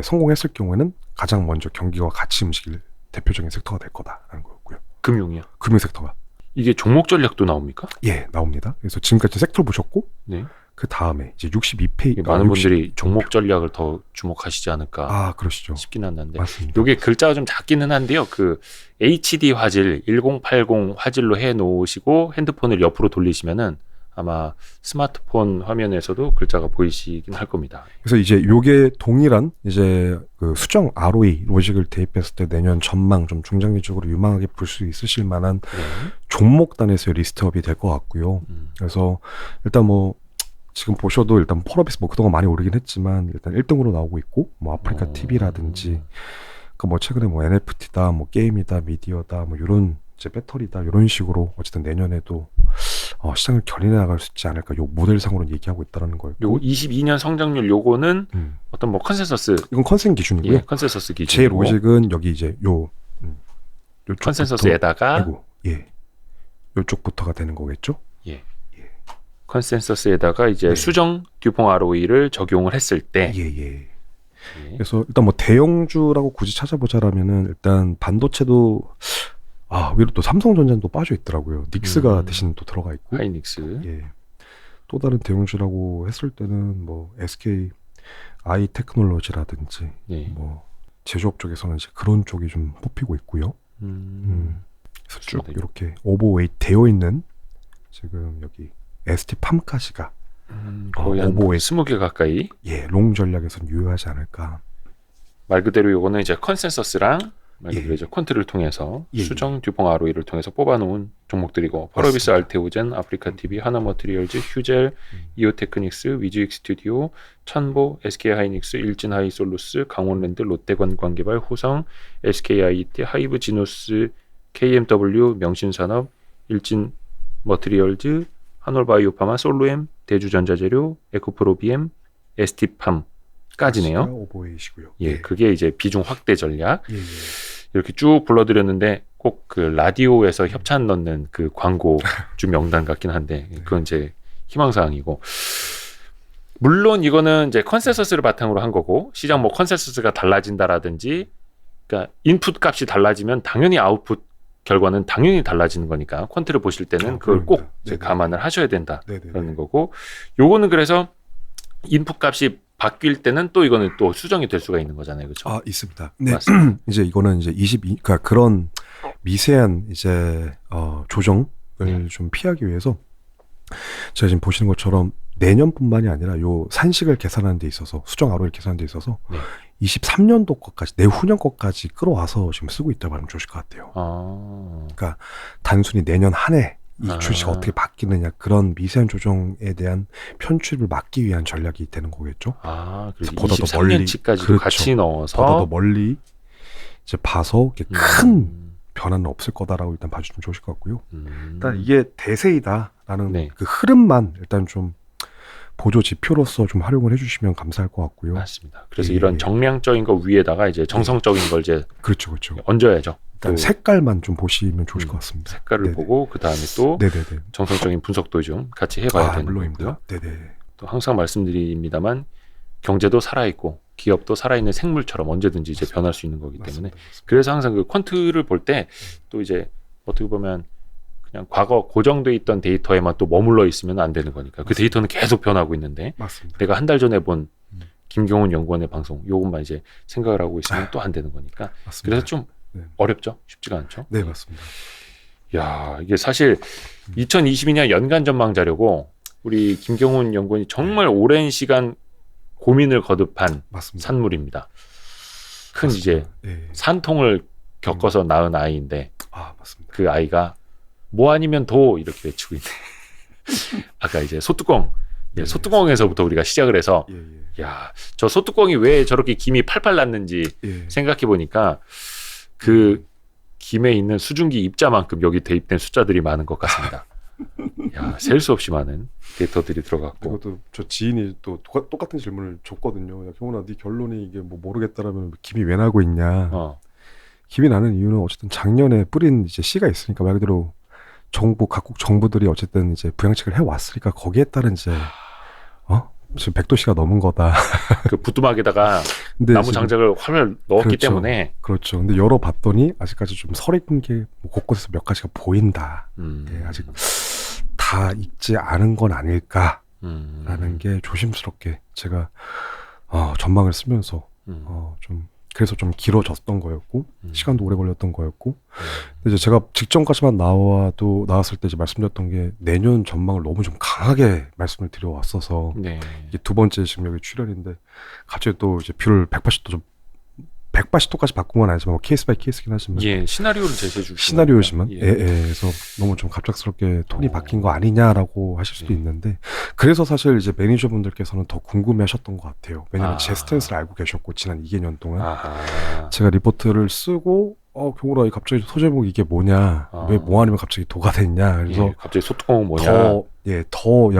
성공했을 경우에는 가장 먼저 경기와 같이 움직일 대표적인 sek터가 될 거다라는 거였고요. 금융이요? 금융 섹터가 이게 종목 전략도 나옵니까? 예 나옵니다. 그래서 지금까지 섹터를 보셨고 네. 그 다음에 이제 62페이지 많은 분들이 종목 전략을 더 주목하시지 않을까 그러시죠. 싶긴 한데 맞습니다. 요게 글자가 좀 작기는 한데요. 그 HD 화질 1080 화질로 해 놓으시고 핸드폰을 옆으로 돌리시면은 아마 스마트폰 화면에서도 글자가 보이시긴 할 겁니다. 그래서 이제 요게 동일한 이제 그 수정 ROE 로직을 대입했을 때 내년 전망 좀 중장기적으로 유망하게 볼 수 있으실 만한 네. 종목단에서의 리스트업이 될 것 같고요. 그래서 일단 뭐 지금 보셔도 일단 폴업에서 뭐 그동안 많이 오르긴 했지만 일단 1등으로 나오고 있고 뭐 아프리카 TV라든지 그러니까 뭐 최근에 뭐 NFT다 뭐 게임이다 미디어다 뭐 이런 이제 배터리다 이런 식으로 어쨌든 내년에도 시장을 견인해 나갈 수 있지 않을까 요 모델상으로는 얘기하고 있다는 거였고 요 22년 성장률 요거는 어떤 뭐 컨센서스 이건 컨센 기준이고요. 예, 컨센서스 기준. 제 로직은 여기 이제 요쪽부터 컨센서스에다가 아이고 예 요쪽부터가 되는 거겠죠? 컨센서스에다가 이제 네. 수정 듀퐁 ROE를 적용을 했을 때 예. 예. 그래서 일단 뭐 대형주라고 굳이 찾아보자라면은 일단 반도체도 위로 또 삼성전자는 또 빠져 있더라고요. 닉스가 대신 또 들어가 있고. 하이닉스. 예. 또 다른 대형주라고 했을 때는 뭐 SK 아이 테크놀로지라든지 예. 뭐 제조업 쪽에서는 이제 그런 쪽이 좀 뽑히고 있고요. 그래서 쭉 좋습니다. 이렇게 오버웨이트 되어 있는 지금 여기 ST팜까지가 거의 한 오버웨이트 20개 가까이. 롱 전략에서는 유효하지 않을까. 말 그대로 요거는 이제 컨센서스랑 말 그대로 예. 이제 콘트를 통해서 예. 수정 듀퐁 ROE를 통해서 뽑아놓은 종목들이고 펄어비스, 맞습니다. 알테오젠, 아프리카 TV, 하나머트리얼즈, 휴젤, 이오테크닉스, 위즈익 스튜디오, 천보, SK 하이닉스, 일진 하이솔루스, 강원랜드, 롯데관광개발, 호성, SK IT, 하이브 지노스, KMW, 명신산업, 일진 머트리얼즈, 한올바이오파마, 솔로엠, 대주전자재료, 에코프로비엠, ST팜까지네요. 오버웨이시고요. 예, 그게 이제 비중 확대 전략. 예. 이렇게 쭉 불러드렸는데 꼭 그 라디오에서 협찬 넣는 그 광고주 명단 같긴 한데 그건 이제 희망사항이고 물론 이거는 이제 컨센서스를 바탕으로 한 거고 시장 뭐 컨센서스가 달라진다라든지 그러니까 인풋 값이 달라지면 당연히 아웃풋 결과는 당연히 달라지는 거니까 퀀트를 보실 때는 그걸 꼭 이제 감안을 하셔야 된다라는 거고 요거는 그래서 인풋 값이 바뀔 때는 또 이거는 또 수정이 될 수가 있는 거잖아요. 그렇죠? 있습니다. 네. 맞습니다. 이제 이거는 이제 그러니까 그런 미세한 이제 조정을 좀 피하기 위해서 제가 지금 보시는 것처럼 내년뿐만이 아니라 요 산식을 계산하는 데 있어서 수정 ROE를 계산하는 데 있어서 23년도 것까지 내후년 것까지 끌어와서 지금 쓰고 있다고 하면 좋을 것 같아요. 그러니까 단순히 내년 한 해 이 주식 어떻게 바뀌느냐 그런 미세한 조정에 대한 편취를 막기 위한 전략이 되는 거겠죠. 그래서 보다 더 23년치까지도 그렇죠. 같이 넣어서 보다 더 멀리 이제 봐서 큰 변화는 없을 거다라고 일단 봐주시면 좋으실 것 같고요. 일단 이게 대세이다라는 그 흐름만 일단 좀 보조 지표로서 좀 활용을 해주시면 감사할 것 같고요. 맞습니다. 그래서 이런 정량적인 거 위에다가 이제 정성적인 걸 이제 그렇죠. 얹어야죠. 일단 색깔만 좀 보시면 좋으실 것 같습니다. 색깔을 보고 그 다음에 또 정성적인 분석도 좀 같이 해봐야 되는 거고요. 또 항상 말씀드립니다만 경제도 살아있고 기업도 살아있는 생물처럼 언제든지 이제 변할 수 있는 거기 때문에 그래서 항상 그 퀀트를 볼 때 또 이제 어떻게 보면 그냥 과거 고정돼 있던 데이터에만 또 머물러 있으면 안 되는 거니까 그 데이터는 계속 변하고 있는데 내가 한 달 전에 본 김경훈 연구원의 방송 요것만 이제 생각을 하고 있으면 또 안 되는 거니까 그래서 좀 어렵죠? 쉽지가 않죠? 네, 맞습니다. 야, 이게 사실 2022년 연간 전망 자료고 우리 김경훈 연구원이 정말 오랜 시간 고민을 거듭한 맞습니다. 산물입니다. 큰 맞습니다. 이제 예. 산통을 겪어서 낳은 아이인데 아, 맞습니다. 그 아이가 뭐 아니면 도 이렇게 외치고 있네. 아까 이제 소뚜껑, 네. 소뚜껑에서부터 우리가 시작을 해서 예, 예. 야, 저 소뚜껑이 왜 저렇게 김이 팔팔 났는지 예. 생각해 보니까 그 김에 있는 수증기 입자만큼 여기 대입된 숫자들이 많은 것 같습니다. 야, 셀 수 없이 많은 데이터들이 들어갔고. 이것도 저 지인이 또 똑같은 질문을 줬거든요. 야, 경훈아, 네 결론이 이게 뭐 모르겠다라면 김이 왜 나고 있냐? 김이 나는 이유는 어쨌든 작년에 뿌린 이제 씨가 있으니까 말 그대로 각국 정부들이 어쨌든 이제 부양책을 해왔으니까 거기에 따른 이제 지금 100도씨가 넘은 거다. 그 부뚜막에다가 근데 나무 지금 장작을 활활 넣었기 그렇죠. 때문에. 그렇죠. 근데 열어봤더니 아직까지 좀 설익은 게뭐 곳곳에서 몇 가지가 보인다. 예, 아직 다 익지 않은 건 아닐까라는 게 조심스럽게 제가 전망을 쓰면서 좀 그래서 좀 길어졌던 거였고 시간도 오래 걸렸던 거였고 이제 제가 직전까지만 나왔을 때 이제 말씀드렸던 게 내년 전망을 너무 좀 강하게 말씀을 드려왔어서 네. 이게 두 번째 지금 여기 출연인데 갑자기 또 이제 뷰를 180도까지 바꾼 건 아니지만 뭐 케이스 바이 케이스긴 하지만 예, 시나리오를 제시해 주시고 시나리오지만 그래서 너무 좀 갑작스럽게 톤이 바뀐 거 아니냐라고 하실 수도 있는데 그래서 사실 이제 매니저분들께서는 더 궁금해하셨던 것 같아요. 왜냐하면 제 스탠스를 알고 계셨고 지난 2개년 동안 제가 리포트를 쓰고 경우라 갑자기 소제목 이게 뭐냐 왜 뭐 아니면 갑자기 도가 됐냐 그래서 갑자기 소뚜껑은 뭐냐 야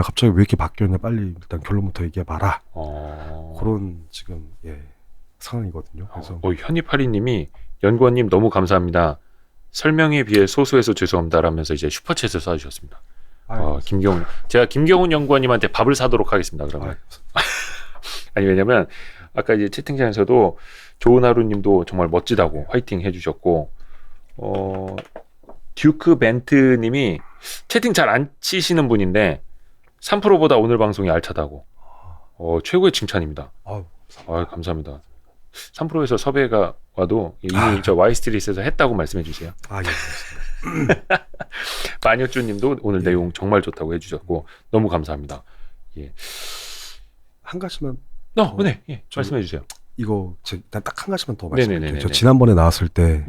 갑자기 왜 이렇게 바뀌었냐 빨리 일단 결론부터 얘기해봐라 그런 지금 상황이거든요. 그래서 현이파리님이 연구원님 너무 감사합니다. 설명에 비해 소소해서 죄송합니다라면서 이제 슈퍼챗을 쏴주셨습니다. 김경훈, 제가 김경훈 연구원님한테 밥을 사도록 하겠습니다. 그러면 아니 왜냐면 아까 이제 채팅창에서도 좋은 하루님도 정말 멋지다고 화이팅 해주셨고 듀크 벤트님이 채팅 잘 안 치시는 분인데 3%보다 오늘 방송이 알차다고. 최고의 칭찬입니다. 감사합니다. 3%에서 섭외가 와도 이미 저 와이스트릿에서 했다고 말씀해 주세요. 예. 마녀쭈님도 오늘 내용 정말 좋다고 해주셨고 너무 감사합니다. 예. 한 가지만 네, 말씀해 주세요. 이거 딱 한 가지만 더 말씀드릴게요. 네네네네. 저 지난번에 나왔을 때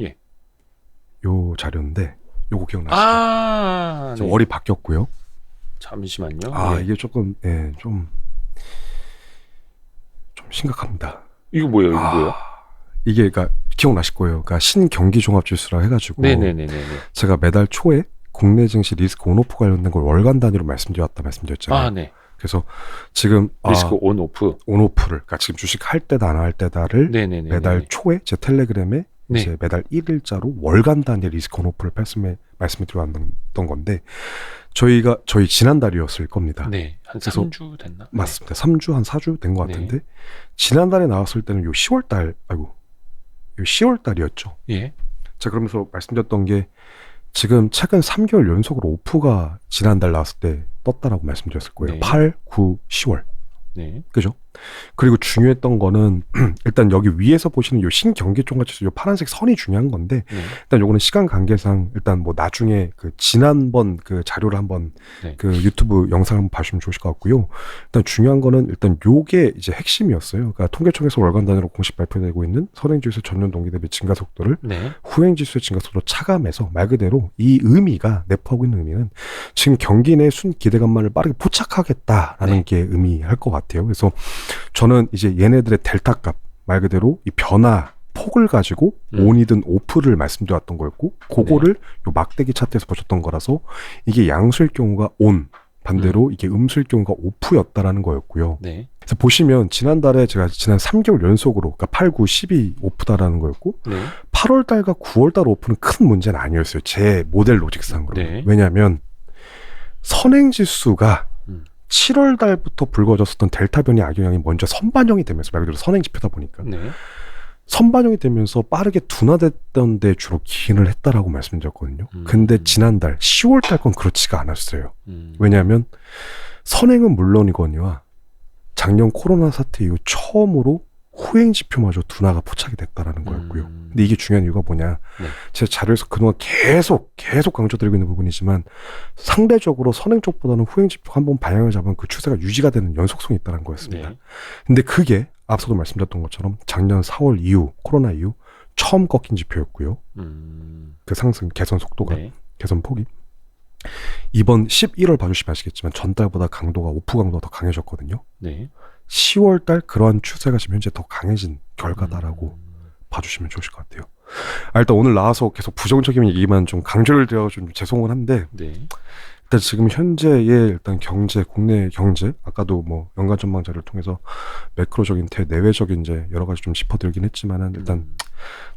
요 예. 자료인데 요거 기억나시죠? 네. 월이 바뀌었고요. 잠시만요. 이게 조금 좀 심각합니다. 이거 뭐예요? 이게 그러니까 기억나실 거예요. 그러니까 신경기종합지수라 해가지고 네네네네. 제가 매달 초에 국내 증시 리스크 온오프 관련된 걸 월간 단위로 말씀드렸잖아요. 네. 그래서 지금 리스크 온오프를 그러니까 지금 주식 할 때다 안 할 때다를 네네네네. 매달 초에 제 텔레그램에 네. 이제 매달 1일자로 월간 단위 리스크 온오프를 말씀을 드려왔던 건데 저희 지난달이었을 겁니다. 네, 한 3주 됐나? 맞습니다. 3주 한 4주 된 것 같은데 지난달에 나왔을 때는 요 10월달이었죠. 예. 제가 그러면서 말씀드렸던 게 지금 최근 3개월 연속으로 오프가 지난달 나왔을 때 떴다라고 말씀드렸을 거예요. 네. 8, 9, 10월. 네. 그죠? 그리고 중요했던 거는 일단 여기 위에서 보시는 요 신경기종합지수 요 파란색 선이 중요한 건데 일단 요거는 시간 관계상 일단 뭐 나중에 그 지난번 그 자료를 한번 그 유튜브 영상 한번 봐주시면 좋으실 것 같고요. 일단 중요한 거는 일단 요게 이제 핵심이었어요. 그러니까 통계청에서 월간 단위로 공식 발표되고 있는 선행지수 전년 동기 대비 증가 속도를 후행지수의 증가 속도 차감해서 말 그대로 이 의미가 내포하고 있는 의미는 지금 경기 내 순 기대감만을 빠르게 포착하겠다라는 게 의미할 것 같아요. 그래서 저는 이제 얘네들의 델타 값 말 그대로 이 변화 폭을 가지고 온이든 오프를 말씀드렸던 거였고 그거를 요 막대기 차트에서 보셨던 거라서 이게 양수일 경우가 온 반대로 이게 음수일 경우가 오프였다라는 거였고요. 그래서 보시면 지난달에 제가 지난 3개월 연속으로 그러니까 8, 9, 10이 오프다라는 거였고 8월달과 9월달 오프는 큰 문제는 아니었어요. 제 모델 로직상으로. 왜냐하면 선행지수가 7월 달부터 불거졌었던 델타 변이 악영향이 먼저 선반영이 되면서 말 그대로 선행 지표다 보니까 선반영이 되면서 빠르게 둔화됐던 데 주로 기인을 했다라고 말씀드렸거든요. 근데 지난달 10월 달 건 그렇지가 않았어요. 왜냐하면 선행은 물론이거니와 작년 코로나 사태 이후 처음으로 후행 지표마저 둔화가 포착이 됐다라는 거였고요. 근데 이게 중요한 이유가 뭐냐? 네. 제 자료에서 그동안 계속 강조드리고 있는 부분이지만 상대적으로 선행 쪽보다는 후행 지표 한번 방향을 잡으면 그 추세가 유지가 되는 연속성이 있다는 거였습니다. 네. 근데 그게 앞서도 말씀드렸던 것처럼 작년 4월 이후 코로나 이후 처음 꺾인 지표였고요. 그 상승 개선 속도가 네. 개선 폭이 이번 11월 봐주시면 아시겠지만 전달보다 강도가 오프 강도가 더 강해졌거든요. 네. 10월 달 그러한 추세가 지금 현재 더 강해진 결과다라고 봐주시면 좋으실 것 같아요. 일단 오늘 나와서 계속 부정적인 얘기만 좀 강조를 드려 좀 죄송은 한데 네. 일단 지금 현재의 일단 경제 국내 경제 아까도 뭐 연간 전망자를 통해서 매크로적인 대내외적인 이제 여러 가지 좀 짚어드리긴 했지만은 일단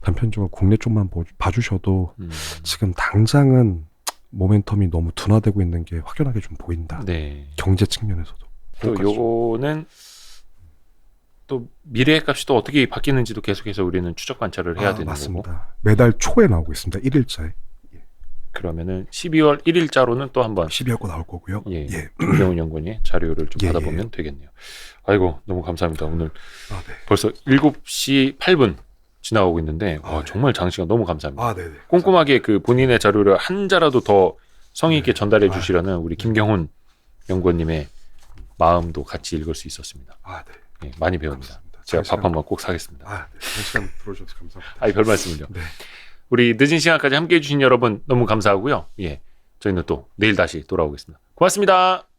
단편적으로 국내 쪽만 봐주셔도 지금 당장은 모멘텀이 너무 둔화되고 있는 게 확연하게 좀 보인다. 네. 경제 측면에서도. 또 요거는 또 미래의 값이 또 어떻게 바뀌는지도 계속해서 우리는 추적 관찰을 해야 되는 맞습니다. 거고. 매달 초에 나오고 있습니다. 1일자에. 그러면은 12월 1일자로는 또 한번 12월 거 나올 거고요. 예. 예. 김경훈 연구원의 자료를 좀 예, 받아보면 되겠네요. 아이고 너무 감사합니다. 오늘 네. 벌써 7시 8분 지나가고 있는데 와, 네. 정말 장시간 너무 감사합니다. 네네. 꼼꼼하게 그 본인의 자료를 한 자라도 더 성의 있게 네. 전달해 주시려는 우리 김경훈 연구원님의 마음도 같이 읽을 수 있었습니다. 네. 예, 많이 배웁니다. 감사합니다. 제가 밥 한번 꼭 사겠습니다. 네. 시간 들어주셔서 감사합니다. 아이 별 말씀을요. 네. 우리 늦은 시간까지 함께해 주신 여러분 너무 감사하고요. 예, 저희는 또 내일 다시 돌아오겠습니다. 고맙습니다.